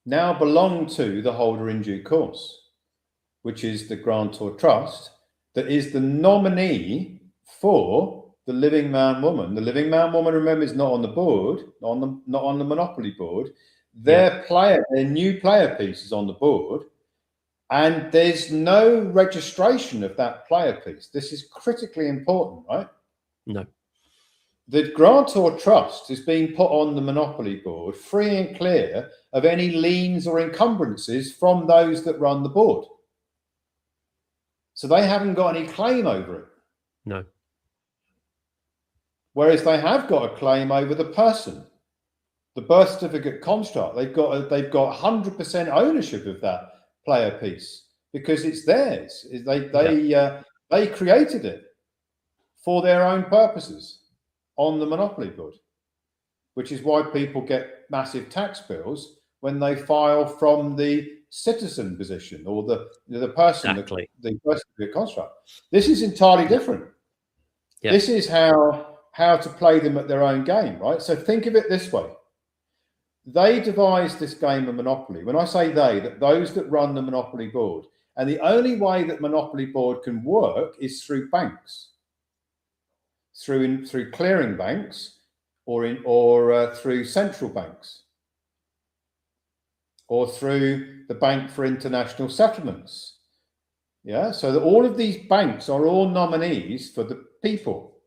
now belong to the holder in due course, which is the grantor trust, that is the nominee for the living man woman. The living man woman, remember, is not on the board, not on the monopoly board. Their new player piece is on the board, and there's no registration of that player piece. This is critically important, right? No. The grantor trust is being put on the monopoly board free and clear of any liens or encumbrances from those that run the board. So they haven't got any claim over it. No. Whereas they have got a claim over the person, the birth certificate construct. They've got 100% ownership of that player piece because it's theirs. They created it for their own purposes on the monopoly board, which is why people get massive tax bills when they file from the citizen position or the person, the birth certificate construct. This is entirely different. Yeah. This is how to play them at their own game, right? So think of it this way. They devised this game of Monopoly. When I say they, that those that run the Monopoly board, and the only way that Monopoly board can work is through banks, through clearing banks, or through central banks, or through the Bank for International Settlements. Yeah, so that all of these banks are all nominees for the people.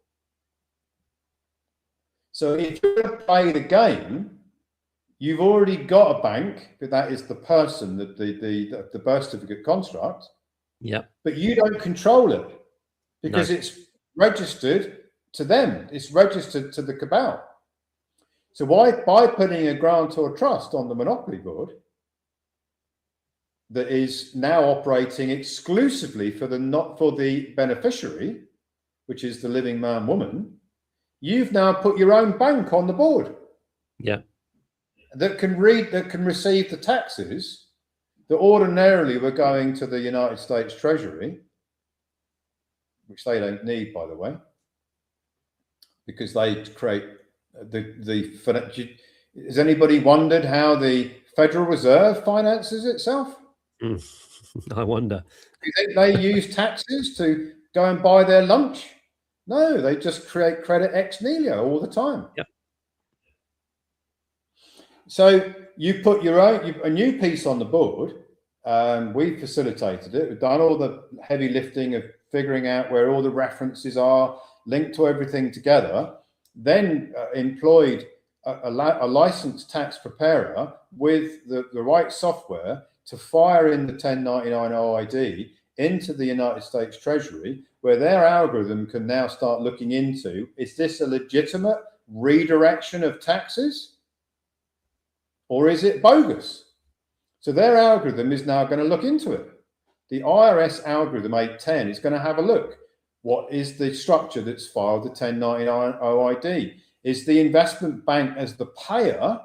So if you're going to play the game, you've already got a bank, but that is the person, the birth certificate construct. Yeah. But you don't control it because it's registered to them. It's registered to the cabal. So by putting a grantor trust on the monopoly board that is now operating exclusively for the beneficiary, which is the living man woman, you've now put your own bank on the board. Yeah. That can receive the taxes that ordinarily were going to the United States Treasury, which they don't need, by the way, because they create the. Has anybody wondered how the Federal Reserve finances itself? I wonder. Do you think they use taxes to go and buy their lunch? No, they just create credit ex nihilo all the time. Yeah. So you put a new piece on the board. We facilitated it. We've done all the heavy lifting of figuring out where all the references are, linked to everything together, then employed a licensed tax preparer with the right software to fire in the 1099 OID into the United States Treasury, where their algorithm can now start looking into, is this a legitimate redirection of taxes or is it bogus? So their algorithm is now going to look into it. The IRS algorithm 810 is going to have a look. What is the structure that's filed the 1099 OID? Is the investment bank as the payer,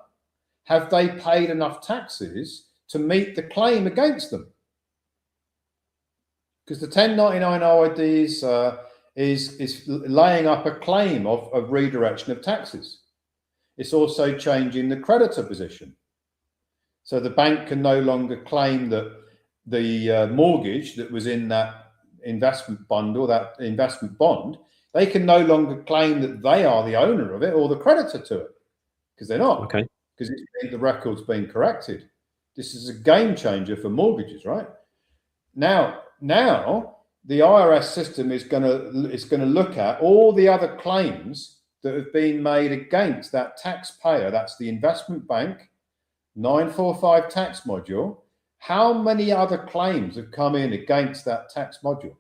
have they paid enough taxes to meet the claim against them? Because the 1099 OID is laying up a claim of redirection of taxes. It's also changing the creditor position. So the bank can no longer claim that the mortgage that was in that investment bundle, that investment bond, they can no longer claim that they are the owner of it or the creditor to it, because they're not. Okay. Because the record's been corrected. This is a game changer for mortgages, right? Now the IRS system is going to look at all the other claims that have been made against that taxpayer. That's the investment bank, 945 tax module. How many other claims have come in against that tax module?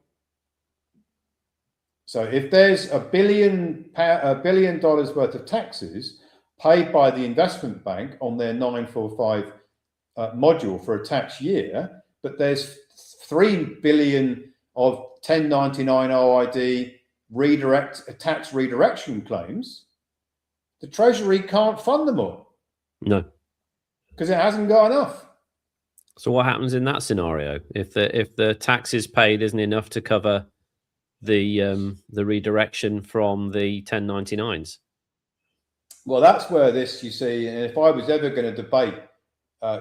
So if there's $1 billion worth of taxes paid by the investment bank on their 945 module for a tax year, but there's 3 billion of 1099 OID tax redirection claims, the Treasury can't fund them all. No, because it hasn't got enough. So what happens in that scenario if the taxes paid isn't enough to cover the redirection from the 1099s? Well, that's where this, you see, and if I was ever going to debate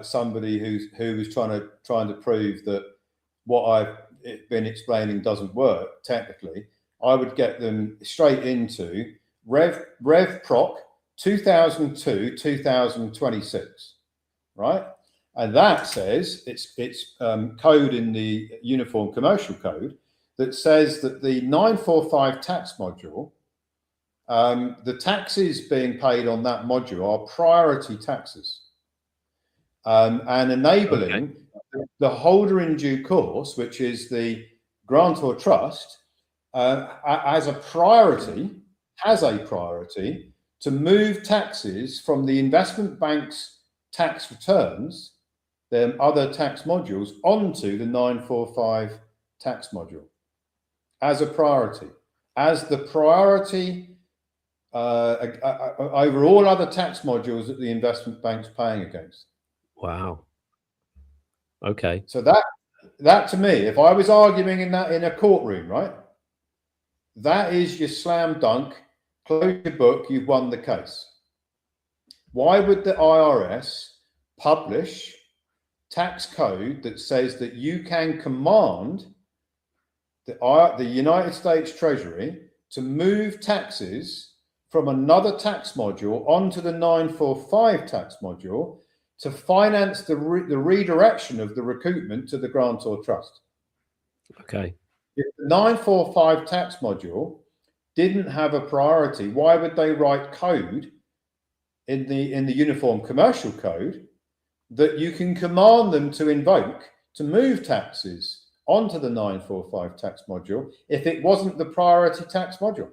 somebody who was trying to prove that what I've been explaining doesn't work technically, I would get them straight into Rev Proc 2002-2026, right? And that says it's code in the Uniform Commercial Code that says that the 945 tax module, the taxes being paid on that module are priority taxes, and enabling the holder in due course, which is the grantor trust, has a priority to move taxes from the investment bank's tax returns, their other tax modules, onto the 945 tax module as a priority, as the priority over all other tax modules that the investment bank's paying against. Wow. Okay. So that to me, if I was arguing in a courtroom, right, that is your slam dunk, close your book, you've won the case. Why would the IRS publish tax code that says that you can command the United States Treasury to move taxes from another tax module onto the 945 tax module to finance the redirection of the recoupment to the grantor trust? Okay. If the 945 tax module didn't have a priority, why would they write code in the Uniform Commercial Code that you can command them to invoke to move taxes onto the 945 tax module if it wasn't the priority tax module?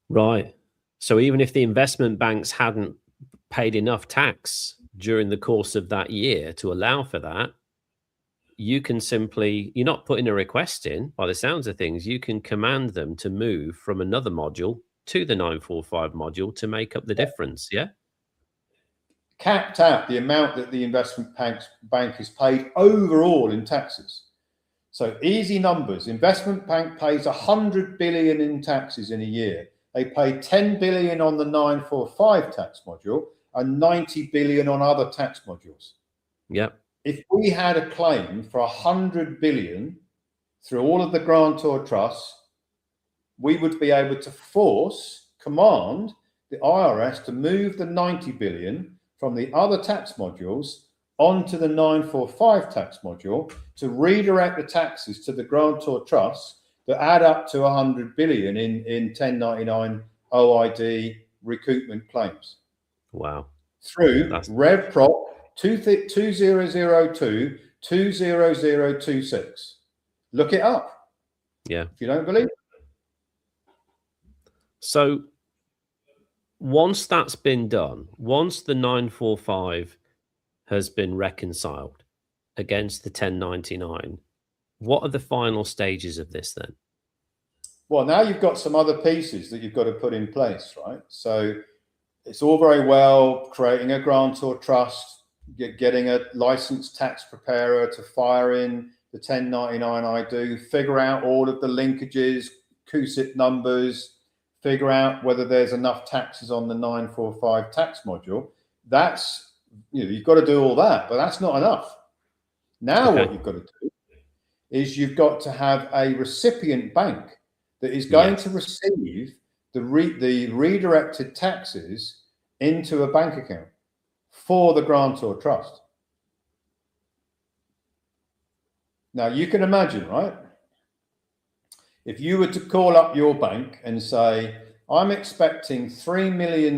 Right. So even if the investment banks hadn't paid enough tax during the course of that year to allow for that, you can simply, you're not putting a request in, by the sounds of things, you can command them to move from another module to the 945 module to make up the difference, yeah? Capped out the amount that the investment bank is paid overall in taxes. So easy numbers, investment bank pays 100 billion in taxes in a year. They pay 10 billion on the 945 tax module and 90 billion on other tax modules. Yep. If we had a claim for 100 billion through all of the grantor trusts, we would be able to command the IRS to move the 90 billion from the other tax modules onto the 945 tax module to redirect the taxes to the grantor trusts that add up to 100 billion in 1099 OID recoupment claims. Wow. through That's Rev Prop 2002 20026. Look it up. Yeah. If you don't believe it. So once that's been done, once the 945 has been reconciled against the 1099, what are the final stages of this then? Well, now you've got some other pieces that you've got to put in place, right? So it's all very well creating a grantor trust, getting a licensed tax preparer to fire in the 1099 I do, figure out all of the linkages, CUSIP numbers, figure out whether there's enough taxes on the 945 tax module. That's, you've got to do all that, but that's not enough. Now what you've got to do is you've got to have a recipient bank that is going to receive the redirected taxes into a bank account for the grantor trust. Now you can imagine, right? If you were to call up your bank and say, I'm expecting $3 million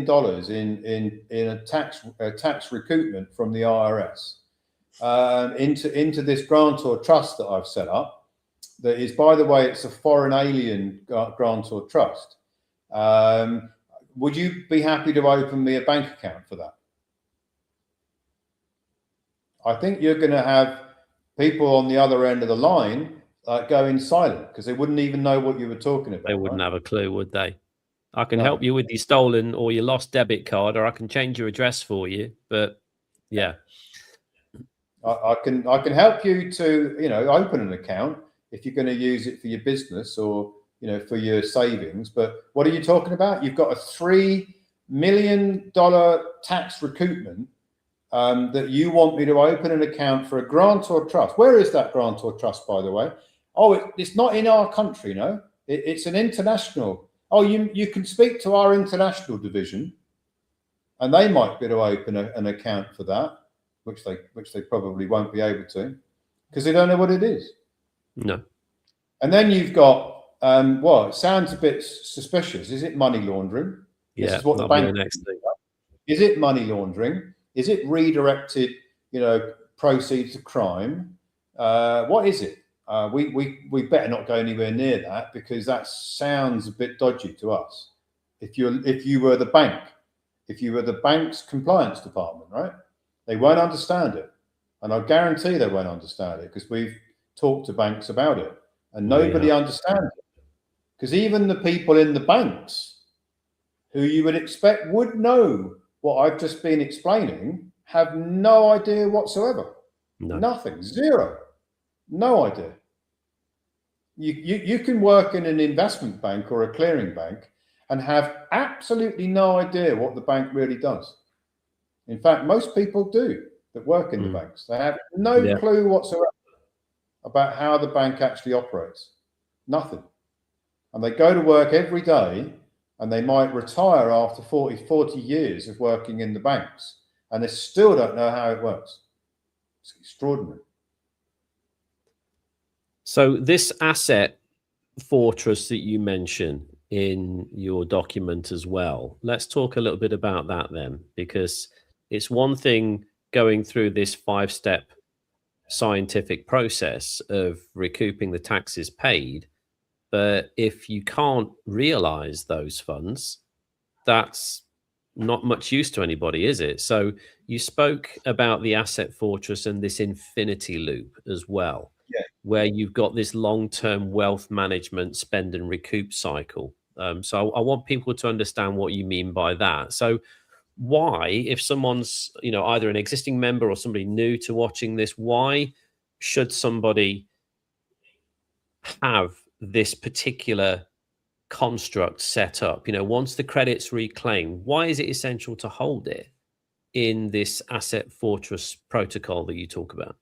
in a tax recoupment from the IRS into this grantor trust that I've set up. That is, by the way, it's a foreign alien grantor trust. Would you be happy to open me a bank account for that? I think you're going to have people on the other end of the line going silent because they wouldn't even know what you were talking about. They wouldn't have a clue, would they? I can help you with your stolen or your lost debit card, or I can change your address for you. But yeah, I can help you to open an account if you're going to use it for your business or for your savings. But what are you talking about? You've got a $3 million tax recoupment that you want me to open an account for a grantor trust. Where is that grantor trust, by the way? Oh, it's not in our country, no. It's an international. Oh, you can speak to our international division, and they might be able to open an account for that, which they probably won't be able to, because they don't know what it is. No. And then you've got it sounds a bit suspicious. Is it money laundering? Yeah, this is what the bank. Next thing. Is it money laundering? Is it redirected, proceeds of crime? What is it? We better not go anywhere near that, because that sounds a bit dodgy to us. If you were the bank, if you were the bank's compliance department, right? They won't understand it, and I guarantee they won't understand it, because we've talked to banks about it, and nobody understands it. Because even the people in the banks, who you would expect would know what I've just been explaining, have no idea whatsoever. No. Nothing, zero, no idea. You can work in an investment bank or a clearing bank and have absolutely no idea what the bank really does. In fact, most people do that work in the banks. They have no clue whatsoever about how the bank actually operates. Nothing. And they go to work every day, and they might retire after 40 years of working in the banks, and they still don't know how it works. It's extraordinary. So this asset fortress that you mention in your document as well, let's talk a little bit about that then, because it's one thing going through this 5-step scientific process of recouping the taxes paid, but if you can't realize those funds, that's not much use to anybody, is it? So you spoke about the asset fortress and this infinity loop as well, where you've got this long-term wealth management spend and recoup cycle. So I want people to understand what you mean by that. So why, if someone's either an existing member or somebody new to watching this, why should somebody have this particular construct set up? Once the credit's reclaimed, why is it essential to hold it in this asset fortress protocol that you talk about?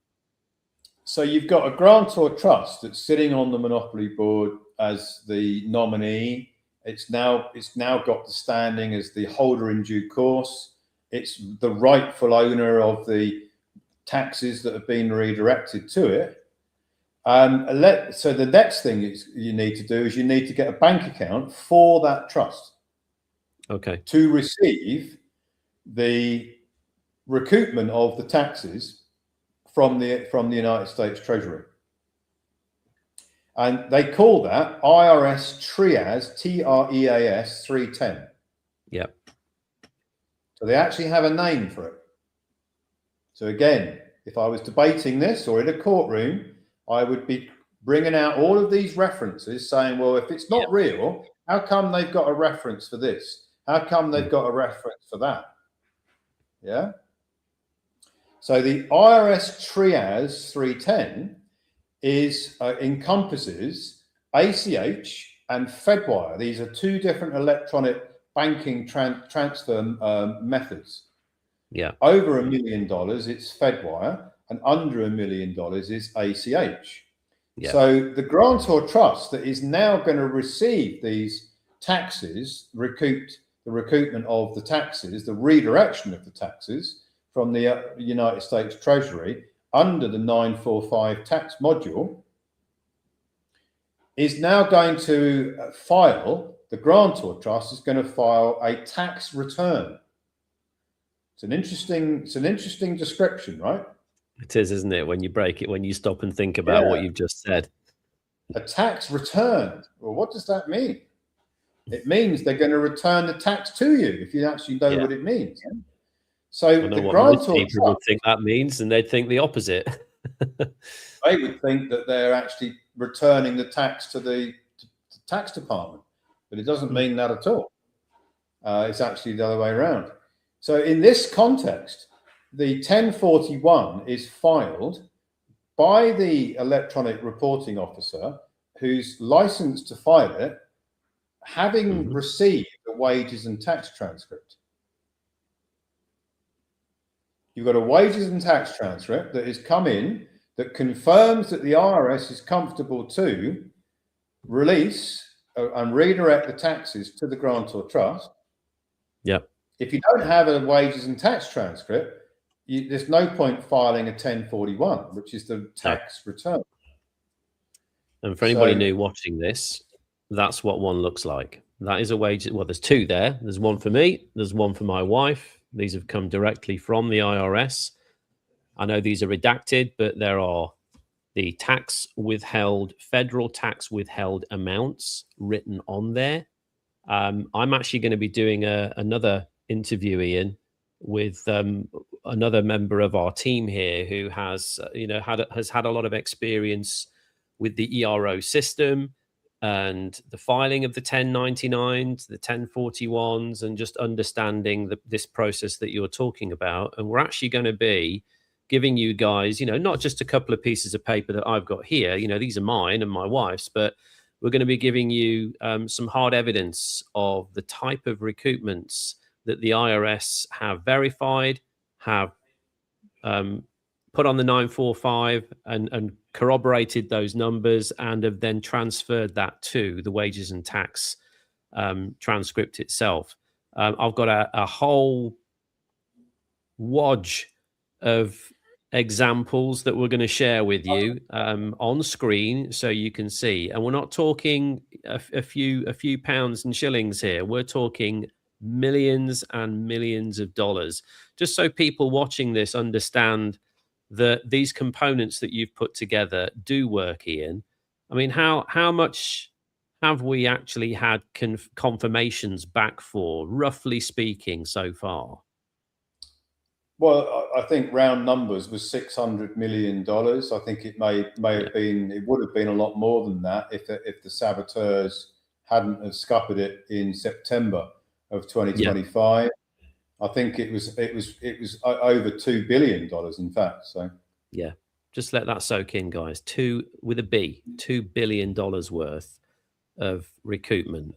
So you've got a grantor trust that's sitting on the monopoly board as the nominee. It's now got the standing as the holder in due course. It's the rightful owner of the taxes that have been redirected to it. So the next thing you need to do is you need to get a bank account for that trust. Okay. To receive the recoupment of the taxes from the United States Treasury. And they call that IRS TREAS, TREAS 310. Yep. So they actually have a name for it. So again, if I was debating this or in a courtroom, I would be bringing out all of these references saying, well, if it's not real, how come they've got a reference for this? How come they've got a reference for that? Yeah. So the IRS TREAS 310 encompasses ACH and Fedwire. These are two different electronic banking transfer methods. Yeah. Over $1 million, it's Fedwire, and under $1 million is ACH. Yeah. So the grantor trust that is now going to receive these taxes, the recoupment of the taxes, the redirection of the taxes from the United States Treasury under the 945 tax module, is now going to file, the grantor trust is going to file a tax return. It's an interesting description, right? It is, isn't it? When you break it, when you stop and think about what you've just said. A tax return. Well, what does that mean? It means they're going to return the tax to you, if you actually know what it means. So the grantor people would think that means, and they'd think the opposite. They would think that they're actually returning the tax to the tax department, but it doesn't mean that at all. It's actually the other way around. So in this context, the 1041 is filed by the electronic reporting officer who's licensed to file it, having received the wages and tax transcript. You've got a wages and tax transcript that has come in that confirms that the IRS is comfortable to release and redirect the taxes to the grantor trust. Yep. If you don't have a wages and tax transcript, there's no point filing a 1041, which is the tax return. And for anybody new watching this, that's what one looks like. That is a wage. Well, there's two there. There's one for me. There's one for my wife. These have come directly from the IRS. I know these are redacted, but there are the tax withheld, federal tax withheld amounts written on there. I'm actually going to be doing another interview, Ian, with another member of our team here who has, has had a lot of experience with the ERO system and the filing of the 1099s, the 1041s, and just understanding this process that you're talking about. And we're actually going to be giving you guys, not just a couple of pieces of paper that I've got here, these are mine and my wife's, but we're going to be giving you some hard evidence of the type of recoupments that the IRS have verified, have put on the 945 and corroborated those numbers, and have then transferred that to the wages and tax transcript itself. I've got a whole wodge of examples that we're going to share with you on screen so you can see. And we're not talking a few pounds and shillings here. We're talking millions and millions of dollars, just so people watching this understand that these components that you've put together do work, Ian. I mean, how much have we actually had confirmations back for, roughly speaking, so far? Well, I think round numbers was $600 million. I think it may have been, it would have been a lot more than that if the saboteurs hadn't have scuppered it in September of 2025. I think it was over $2 billion, in fact. So yeah, just let that soak in, guys. $2 billion worth of recoupment.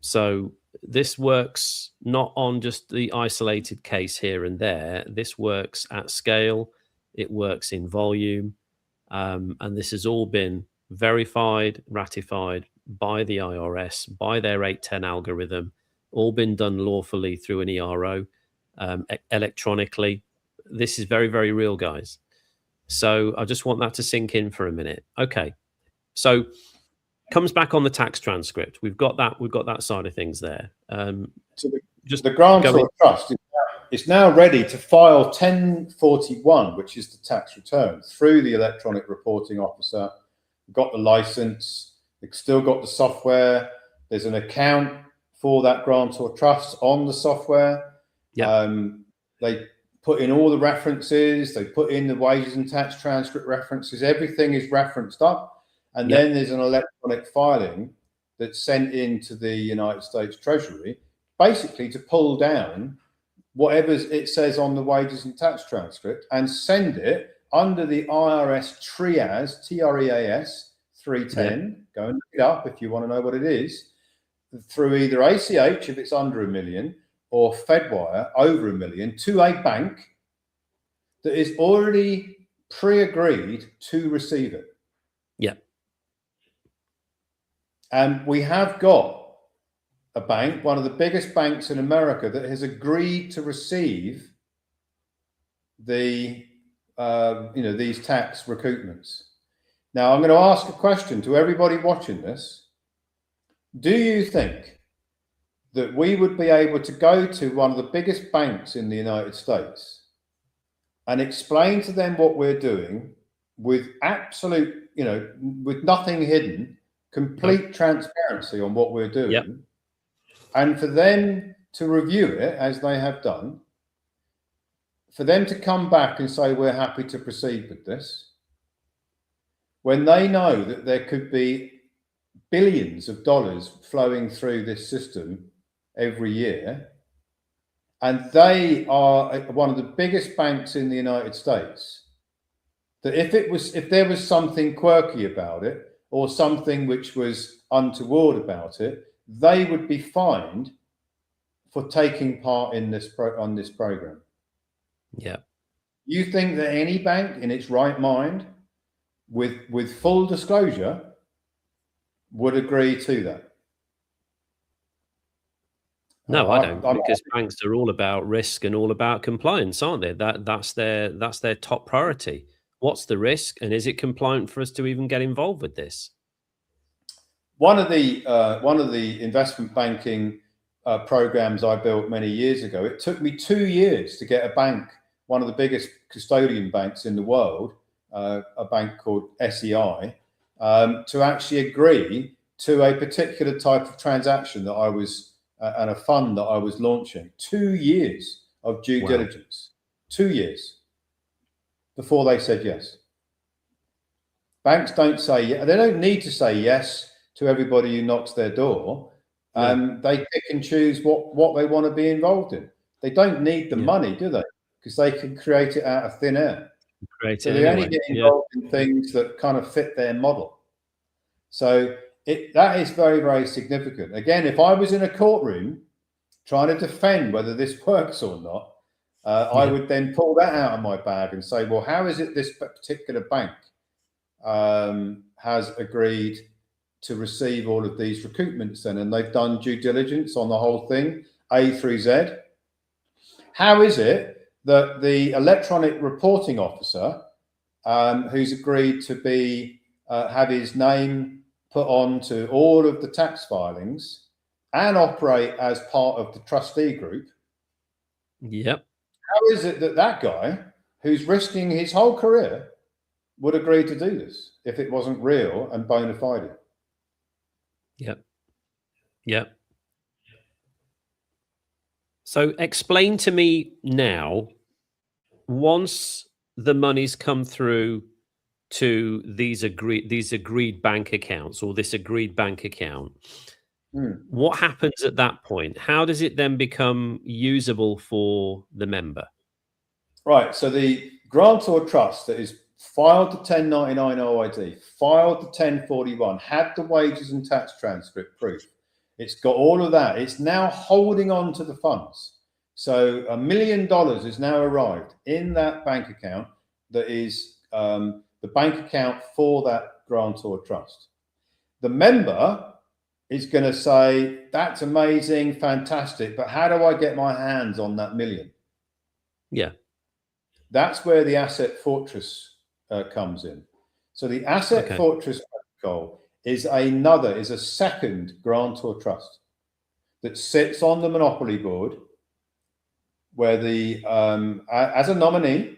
So this works not on just the isolated case here and there. This works at scale. It works in volume. And this has all been verified, ratified by the IRS, by their 810 algorithm, all been done lawfully through an ERO, electronically. This is very, very real, guys. So I just want that to sink in for a minute. Okay. So comes back on the tax transcript. We've got that side of things there. So the grantor trust it's now ready to file 1041, which is the tax return, through the electronic reporting officer. Got the license, it's still got the software. There's an account for that grantor trust on the software. Yeah. They put in all the references, they put in the wages and tax transcript references, everything is referenced up. And then there's an electronic filing that's sent into the United States Treasury, basically to pull down whatever it says on the wages and tax transcript and send it under the IRS TREAS, TREAS 310. Go and look it up if you want to know what it is, through either ACH if it's under $1 million or Fedwire over $1 million, to a bank that is already pre-agreed to receive it. Yeah. And we have got a bank, one of the biggest banks in America, that has agreed to receive the these tax recoupments. Now, I'm going to ask a question to everybody watching this. Do you think that we would be able to go to one of the biggest banks in the United States and explain to them what we're doing with absolute, with nothing hidden, complete transparency on what we're doing, and for them to review it as they have done, for them to come back and say, we're happy to proceed with this, when they know that there could be billions of dollars flowing through this system every year, and they are one of the biggest banks in the United States, that if there was something quirky about it or something which was untoward about it, they would be fined for taking part in this on this program. Yeah. You think that any bank in its right mind, with full disclosure, would agree to that? No, I don't, because banks are all about risk and all about compliance, aren't they? That's their top priority. What's the risk, and is it compliant for us to even get involved with this? One of the investment banking programs I built many years ago, it took me 2 years to get a bank, one of the biggest custodian banks in the world, a bank called SEI, to actually agree to a particular type of transaction that I was and a fund that I was launching. 2 years of due diligence, 2 years before they said yes. Banks don't say yes. They don't need to say yes to everybody who knocks their door. They pick and choose what they want to be involved in. They don't need the money, do they? Because they can create it out of thin air. So they only get involved in things that kind of fit their model. So that is very, very significant. Again, if I was in a courtroom trying to defend whether this works or not, I would then pull that out of my bag and say, well, how is it this particular bank has agreed to receive all of these recoupments then, and they've done due diligence on the whole thing, A through Z? How is it that the electronic reporting officer, who's agreed to be have his name put on to all of the tax filings and operate as part of the trustee group, how is it that that guy, who's risking his whole career, would agree to do this if it wasn't real and bona fide? So explain to me now, once the money's come through to these agreed bank accounts, or this agreed bank account, what happens at that point? How does it then become usable for the member? Right. So the grantor trust that is filed the 1099 OID, filed the 1041, had the wages and tax transcript proof. It's got all of that. It's now holding on to the funds. So $1 million has now arrived in that bank account that is the bank account for that grantor trust. The member is going to say, that's amazing, fantastic, but how do I get my hands on that million? That's where the Asset Fortress comes in. So the Asset Fortress protocol is a second grantor trust that sits on the monopoly board where the as a nominee,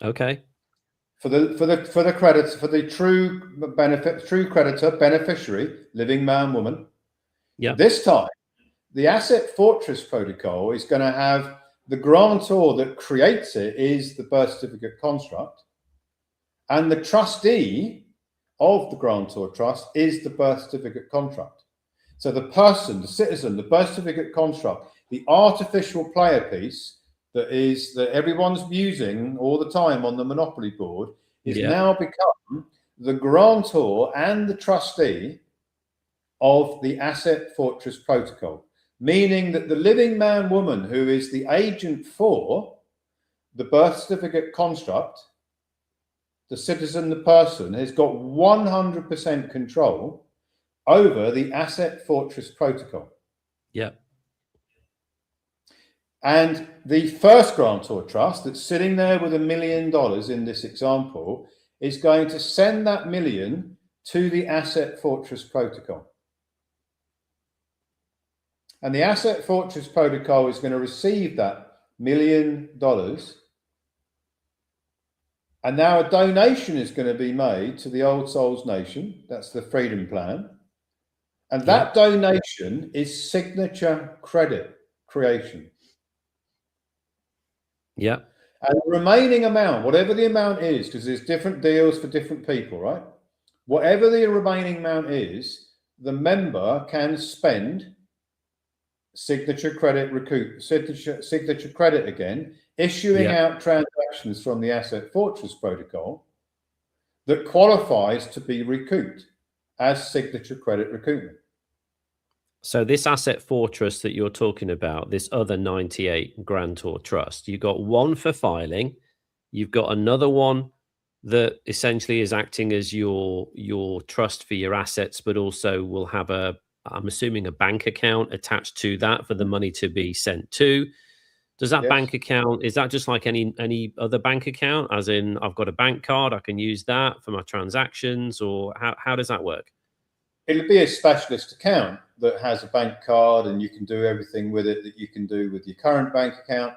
Okay. for the credits, for the true creditor, beneficiary, living man, woman. Yeah. This time, the Asset Fortress Protocol is going to have the grantor that creates it is the birth certificate construct, and the trustee of the grantor trust is the birth certificate contract. So the person, the citizen, the birth certificate construct, the artificial player piece that everyone's using all the time on the Monopoly board is now become the grantor and the trustee of the Asset Fortress Protocol, meaning that the living man, woman, who is the agent for the birth certificate construct, the citizen, the person, has got 100% control over the Asset Fortress Protocol. Yeah. And the first grantor trust that's sitting there with $1 million in this example is going to send that million to the Asset Fortress Protocol. And the Asset Fortress Protocol is going to receive that $1 million. And now a donation is going to be made to the Old Souls Nation. That's the Freedom Plan. And that donation is signature credit creation. Yeah. And the remaining amount, whatever the amount is, because there's different deals for different people, right? Whatever the remaining amount is, the member can spend signature credit signature credit again, issuing out transactions from the Asset Fortress Protocol that qualifies to be recouped as signature credit recoupment. So this Asset Fortress that you're talking about, this other 98 grantor trust, you've got one for filing, you've got another one that essentially is acting as your trust for your assets, but also will have I'm assuming a bank account attached to that for the money to be sent to. Does that bank account, is that just like any other bank account? As in, I've got a bank card, I can use that for my transactions, or how does that work? It'll be a specialist account that has a bank card, and you can do everything with it that you can do with your current bank account.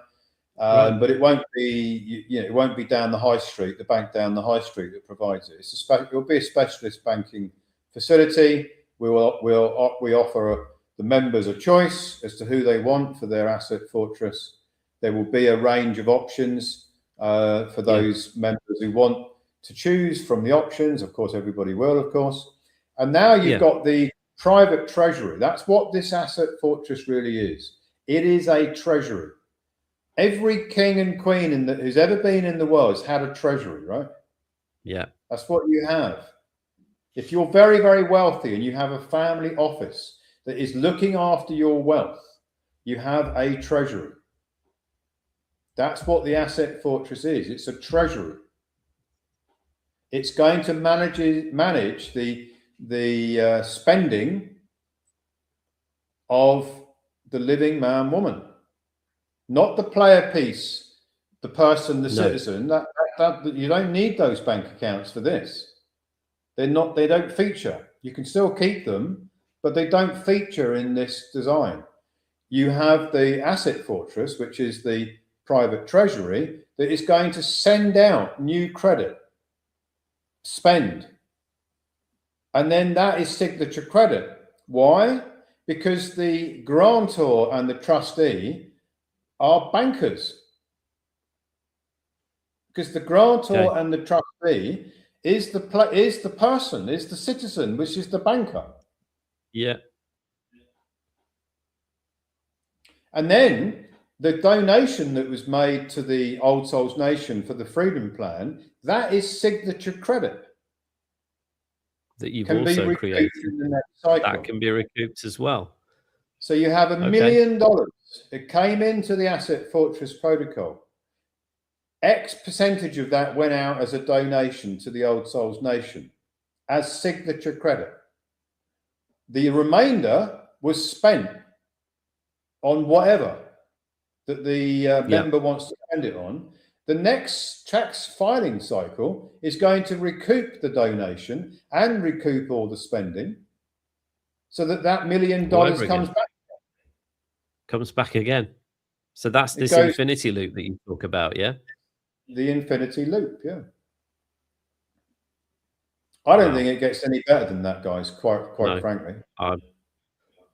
But it won't be, it won't be down the high street, the bank down the high street that provides it. It'll be a specialist banking facility. We offer the members a choice as to who they want for their Asset Fortress. There will be a range of options for those members who want to choose from the options. Of course, everybody will, of course. And now you've got the private treasury. That's what this Asset Fortress really is. It is a treasury. Every king and queen who's ever been in the world has had a treasury, right? Yeah. That's what you have. If you're very, very wealthy and you have a family office that is looking after your wealth, you have a treasury. That's what the Asset Fortress is. It's a treasury. It's going to manage the spending of the living man, woman, not the player piece, the person, the citizen. That you don't need those bank accounts for this. They don't feature. You can still keep them, but they don't feature in this design. You have the Asset Fortress, which is the private treasury that is going to send out new credit, spend. And then that is signature credit. Why? Because the grantor and the trustee are bankers. Because the grantor and the trustee is the person, is the citizen, which is the banker. Yeah. And then the donation that was made to the Old Souls Nation for the Freedom Plan, that is signature credit. That you've also created. In the next cycle. That can be recouped as well. So you have $1 million. It came into the Asset Fortress Protocol. X percentage of that went out as a donation to the Old Souls Nation as signature credit. The remainder was spent on whatever that the member wants to spend it on. The next tax filing cycle is going to recoup the donation and recoup all the spending, so that $1 million comes back. Comes back again. So that's It this goes infinity loop that you talk about, yeah? the infinity loop. Yeah. I don't Wow. think it gets any better than that, guys. Quite No. frankly.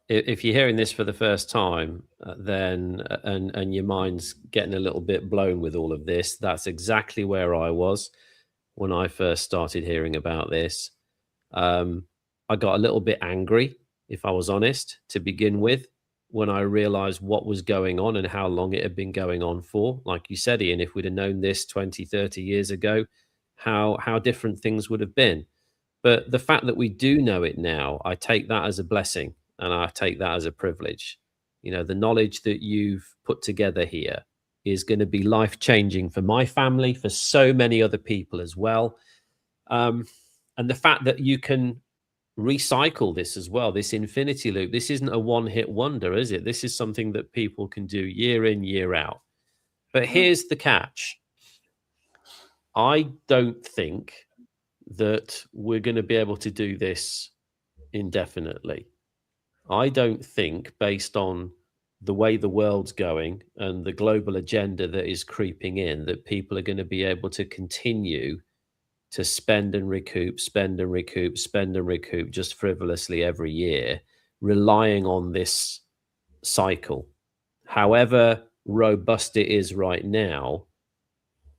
If you're hearing this for the first time, then and your mind's getting a little bit blown with all of this, that's exactly where I was when I first started hearing about this. I got a little bit angry, if I was honest, to begin with, when I realized what was going on and how long it had been going on for. Like you said, Ian, if we'd have known this 20, 30 years ago, how different things would have been. But the fact that we do know it now, I take that as a blessing and I take that as a privilege. You know, the knowledge that you've put together here is going to be life changing for my family, for so many other people as well. And the fact that you can recycle this as well, this infinity loop, this isn't a one hit wonder, is it? This is something that people can do year in, year out. But here's the catch. I don't think that we're going to be able to do this indefinitely. I don't think, based on the way the world's going and the global agenda that is creeping in, that people are going to be able to continue to spend and recoup, spend and recoup, spend and recoup just frivolously every year, relying on this cycle. However robust it is right now,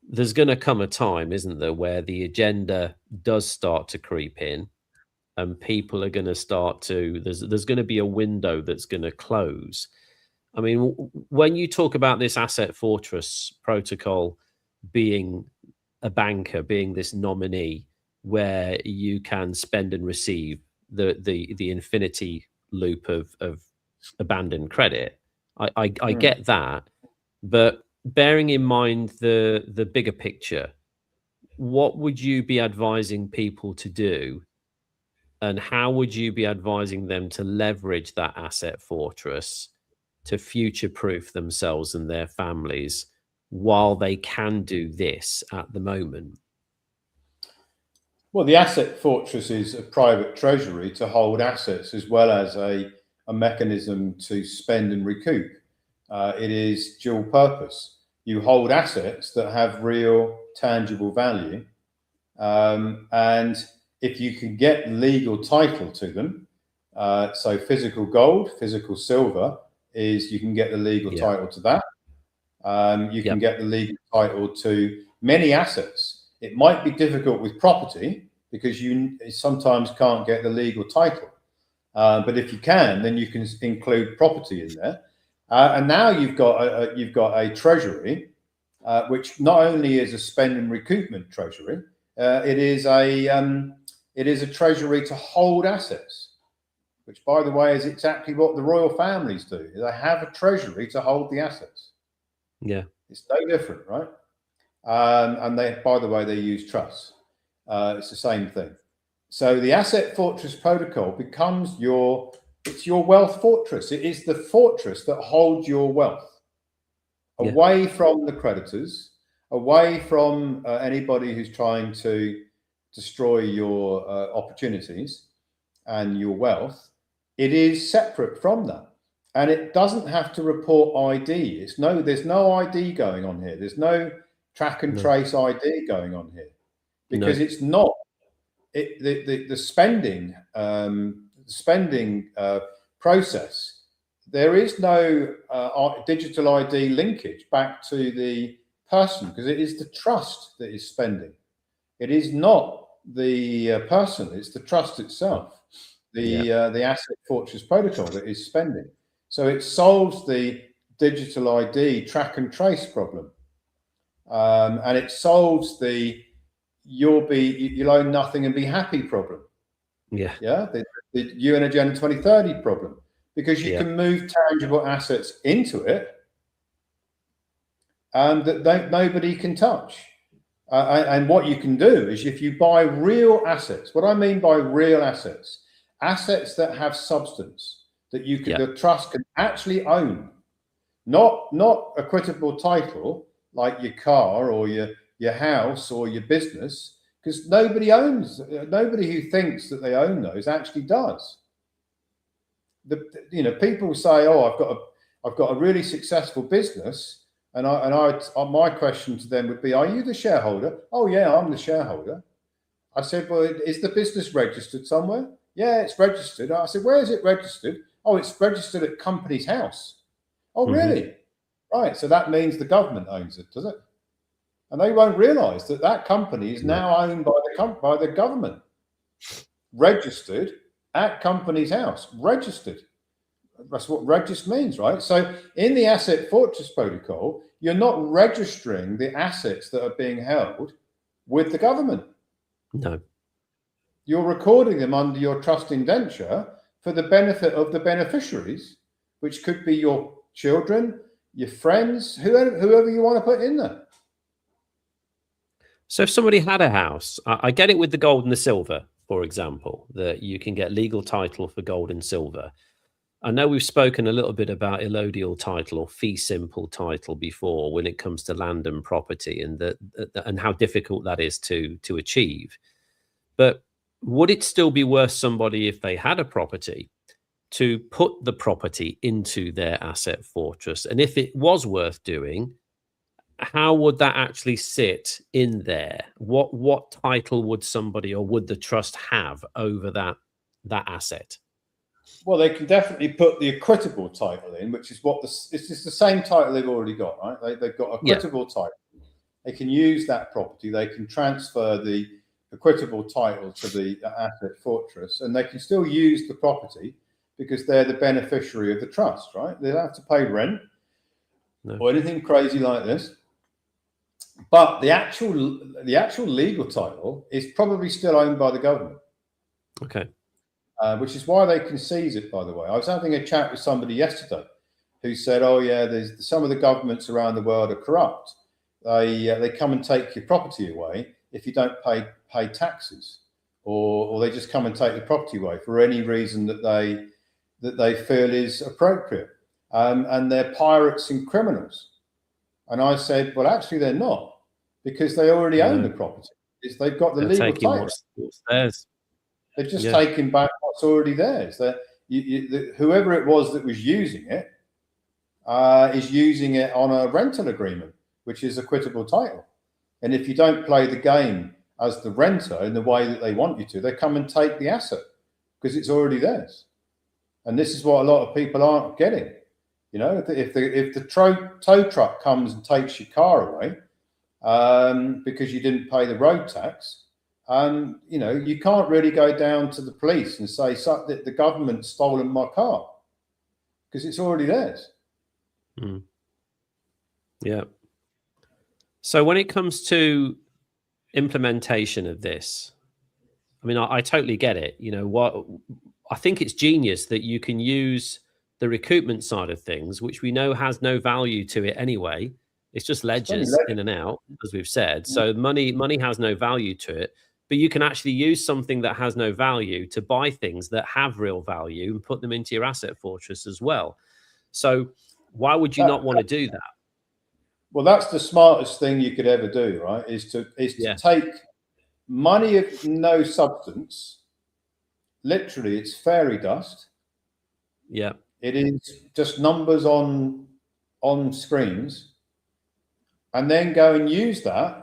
there's going to come a time, isn't there, where the agenda does start to creep in and people are going to start to, there's going to be a window that's going to close. I mean, when you talk about this asset fortress protocol being a banker, being this nominee where you can spend and receive the infinity loop of abandoned credit, I get that, but bearing in mind the bigger picture, what would you be advising people to do, and how would you be advising them to leverage that asset fortress to future proof themselves and their families while they can do this at the moment? Well, the asset fortress is a private treasury to hold assets as well as a mechanism to spend and recoup. It is dual purpose. You hold assets that have real tangible value. And if you can get legal title to them, so physical gold, physical silver, is you can get the legal title to that. You can get the legal title to many assets. It might be difficult with property because you sometimes can't get the legal title. But if you can, then you can include property in there. And now you've got a treasury, which not only is a spend and recoupment treasury, it is a treasury to hold assets, which, by the way, is exactly what the royal families do. They have a treasury to hold the assets. Yeah, it's no different, right? And they, by the way, they use trusts. It's the same thing. So the asset fortress protocol becomes it's your wealth fortress. It is the fortress that holds your wealth away from the creditors, away from anybody who's trying to destroy your opportunities and your wealth. It is separate from that. And it doesn't have to report ID. There's no ID going on here. There's no track and trace ID going on here, because it's not the spending process. There is no digital ID linkage back to the person, because it is the trust that is spending. It is not the person; it's the trust itself. The asset fortress protocol that is spending. So it solves the digital ID track and trace problem, and it solves the you'll own nothing and be happy problem. The UN Agenda 2030 problem, because you can move tangible assets into it that nobody can touch. And what you can do is, if you buy real assets, what I mean by real assets that have substance, that you can, the trust can actually own, not equitable title like your car or your house or your business, because nobody who thinks that they own those actually does. People say, oh, I've got a really successful business, and my question to them would be, are you the shareholder? Oh yeah, I'm the shareholder. I said, well, is the business registered somewhere? Yeah, it's registered. I said, where is it registered? Oh, it's registered at Companies House. Oh, really? Right. So that means the government owns it, does it? And they won't realise that that company is now owned by the government. Registered at Companies House. Registered. That's what regist means, right? So in the Asset Fortress Protocol, you're not registering the assets that are being held with the government. No. You're recording them under your trust indenture for the benefit of the beneficiaries, which could be your children, your friends, whoever you want to put in there. So if somebody had a house, I get it with the gold and the silver, for example, that you can get legal title for gold and silver. I know we've spoken a little bit about allodial title or fee simple title before when it comes to land and property, and how difficult that is to achieve. But would it still be worth somebody, if they had a property, to put the property into their asset fortress? And if it was worth doing, how would that actually sit in there? What title would somebody or would the trust have over that asset? Well, they can definitely put the equitable title in, which is it's just the same title they've already got, right? They've got equitable title. They can use that property. They can transfer the equitable title to the asset fortress, and they can still use the property because they're the beneficiary of the trust, right? They don't have to pay rent or anything crazy like this. But the actual legal title is probably still owned by the government. Okay. Which is why they can seize it, by the way. I was having a chat with somebody yesterday who said, oh yeah, there's some of the governments around the world are corrupt. They come and take your property away if you don't pay taxes, or they just come and take the property away for any reason that they feel is appropriate. And they're pirates and criminals. And I said, well, actually they're not, because they already own the property. They've got the legal title. What's theirs. They've just taken back what's already theirs. Whoever it was that was using it is using it on a rental agreement, which is equitable title. And if you don't play the game as the renter in the way that they want you to, they come and take the asset because it's already theirs. And this is what a lot of people aren't getting. You know, if the tow truck comes and takes your car away because you didn't pay the road tax, you know, you can't really go down to the police and say that the government's stolen my car because it's already theirs. Mm. Yeah. So when it comes to implementation of this, I mean, I totally get it. You know, I think it's genius that you can use the recoupment side of things, which we know has no value to it anyway. It's just ledgers in and out, as we've said. So money has no value to it. But you can actually use something that has no value to buy things that have real value and put them into your asset fortress as well. So why would you not want to do that? Well, that's the smartest thing you could ever do, right? Is to take money of no substance. Literally, it's fairy dust. Yeah. It is just numbers on screens, and then go and use that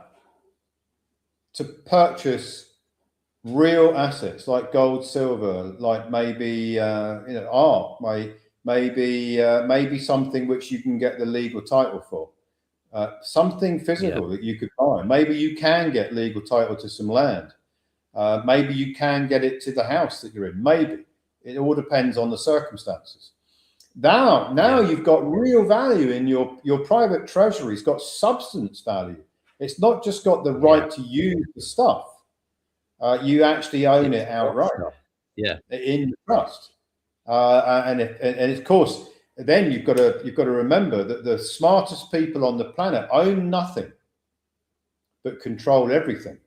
to purchase real assets like gold, silver, like maybe art, maybe something which you can get the legal title for, something physical that you could buy. Maybe you can get legal title to some land. Maybe you can get it to the house that you're in. Maybe it all depends on the circumstances. Now you've got real value in your private treasury's got substance value. It's not just got the right to use the stuff. You actually own it outright. Yeah, in the trust. And of course, then you've got to remember that the smartest people on the planet own nothing, but control everything.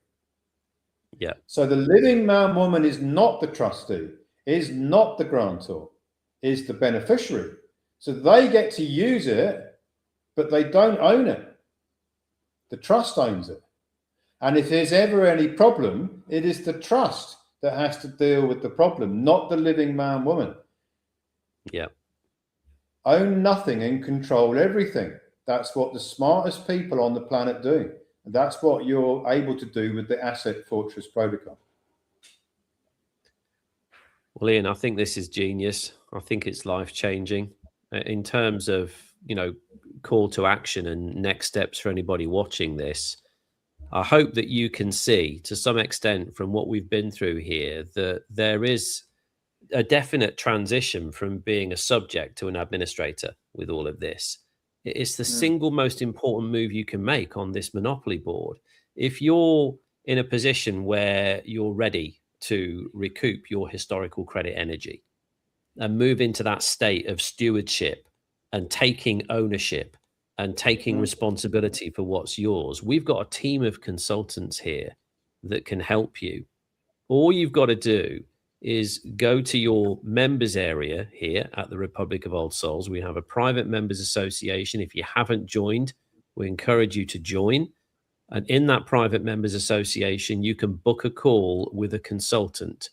Yeah. So the living man, woman is not the trustee, is not the grantor, is the beneficiary. So they get to use it, but they don't own it. The trust owns it. And if there's ever any problem, it is the trust that has to deal with the problem, not the living man, woman. Yeah. own nothing and control everything. That's what the smartest people on the planet do. And that's what you're able to do with the Asset Fortress protocol. Well, Ian, I think this is genius. I think it's life-changing in terms of, call to action and next steps for anybody watching this. I hope that you can see to some extent from what we've been through here that there is a definite transition from being a subject to an administrator with all of this. It's the single most important move you can make on this monopoly board. If you're in a position where you're ready to recoup your historical credit energy and move into that state of stewardship and taking ownership and taking responsibility for what's yours, we've got a team of consultants here that can help you. All you've got to do is go to your members area here at the Republic of Old Souls. We have a private members association. If you haven't joined, we encourage you to join. And in that private members association, you can book a call with a consultant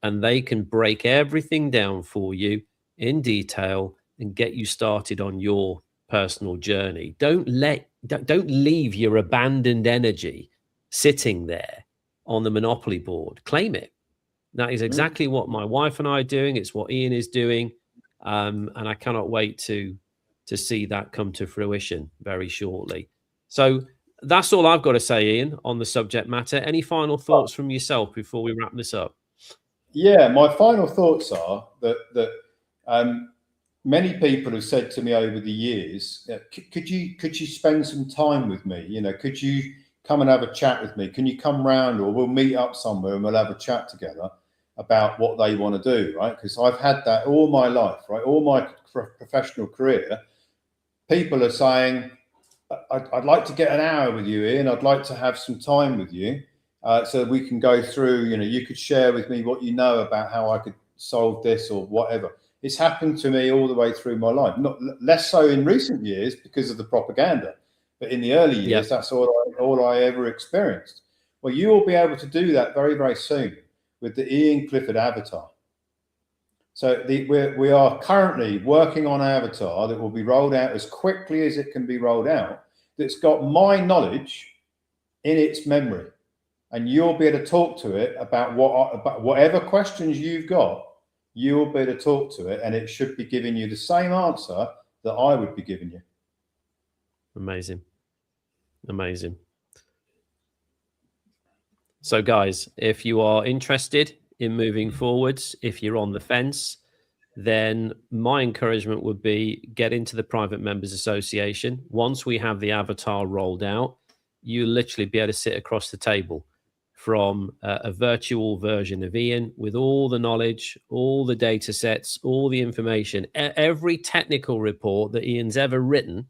and they can break everything down for you in detail and get you started on your personal journey. Don't leave your abandoned energy sitting there on the monopoly board. Claim it. That is exactly what my wife and I are doing. It's what Ian is doing. And I cannot wait to see that come to fruition very shortly. So that's all I've got to say, Ian, on the subject matter. Any final thoughts from yourself before we wrap this up? Yeah, my final thoughts are that many people have said to me over the years, could you spend some time with me? Could you come and have a chat with me? Can you come round, or we'll meet up somewhere and we'll have a chat together about what they want to do, right? Because I've had that all my life, right? All my professional career, people are saying, I'd like to get an hour with you, Ian. I'd like to have some time with you so we can go through, you could share with me what you know about how I could solve this or whatever. It's happened to me all the way through my life, not less so in recent years because of the propaganda. But in the early years, that's all I ever experienced. Well, you will be able to do that very, very soon with the Ian Clifford avatar. So we are currently working on an avatar that will be rolled out as quickly as it can be rolled out, that's got my knowledge in its memory. And you'll be able to talk to it about whatever questions you've got, you'll be able to talk to it, and it should be giving you the same answer that I would be giving you. Amazing. Amazing. So guys, if you are interested in moving forwards, if you're on the fence, then my encouragement would be get into the private members association. Once we have the avatar rolled out, you literally be able to sit across the table from a virtual version of Ian with all the knowledge, all the data sets, all the information. Every technical report that Ian's ever written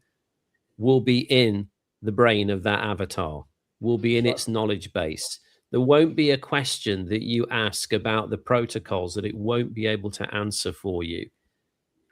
will be in the brain of that avatar, will be in its knowledge base. There won't be a question that you ask about the protocols that it won't be able to answer for you,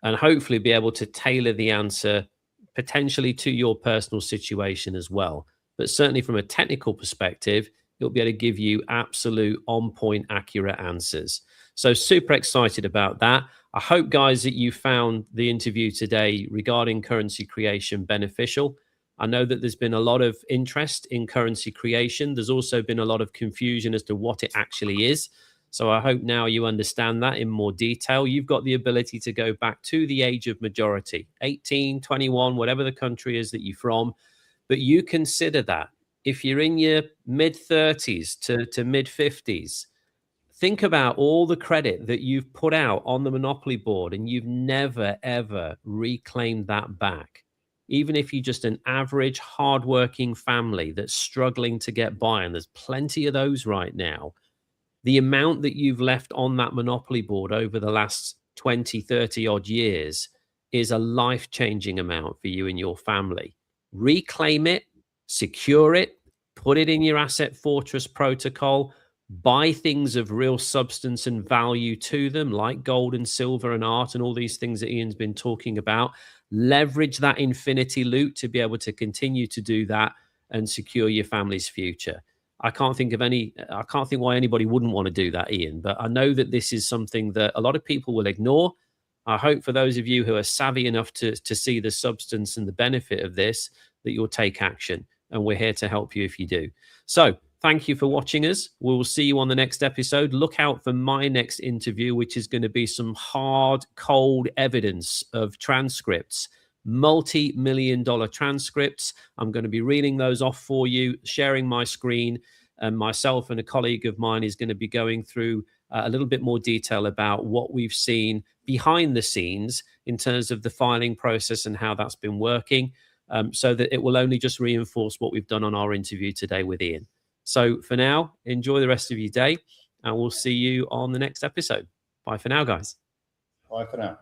and hopefully be able to tailor the answer potentially to your personal situation as well. But certainly from a technical perspective, it'll be able to give you absolute on-point, accurate answers. So super excited about that. I hope, guys, that you found the interview today regarding currency creation beneficial. I know that there's been a lot of interest in currency creation. There's also been a lot of confusion as to what it actually is. So I hope now you understand that in more detail. You've got the ability to go back to the age of majority, 18, 21, whatever the country is that you're from. But you consider that if you're in your mid-30s to mid-50s, think about all the credit that you've put out on the monopoly board and you've never, ever reclaimed that back. Even if you're just an average, hardworking family that's struggling to get by, and there's plenty of those right now, the amount that you've left on that monopoly board over the last 20, 30 odd years is a life-changing amount for you and your family. Reclaim it, secure it, put it in your Asset Fortress protocol, buy things of real substance and value to them, like gold and silver and art and all these things that Ian's been talking about. Leverage that infinity loot to be able to continue to do that and secure your family's future. I can't think why anybody wouldn't want to do that, Ian, but I know that this is something that a lot of people will ignore. I hope for those of you who are savvy enough to see the substance and the benefit of this, that you'll take action. And we're here to help you if you do. So thank you for watching us. We'll see you on the next episode. Look out for my next interview, which is going to be some hard, cold evidence of transcripts, multi-million-dollar transcripts. I'm going to be reading those off for you, sharing my screen, and myself and a colleague of mine is going to be going through a little bit more detail about what we've seen behind the scenes in terms of the filing process and how that's been working, so that it will only just reinforce what we've done on our interview today with Ian. So for now, enjoy the rest of your day, and we'll see you on the next episode. Bye for now, guys. Bye for now.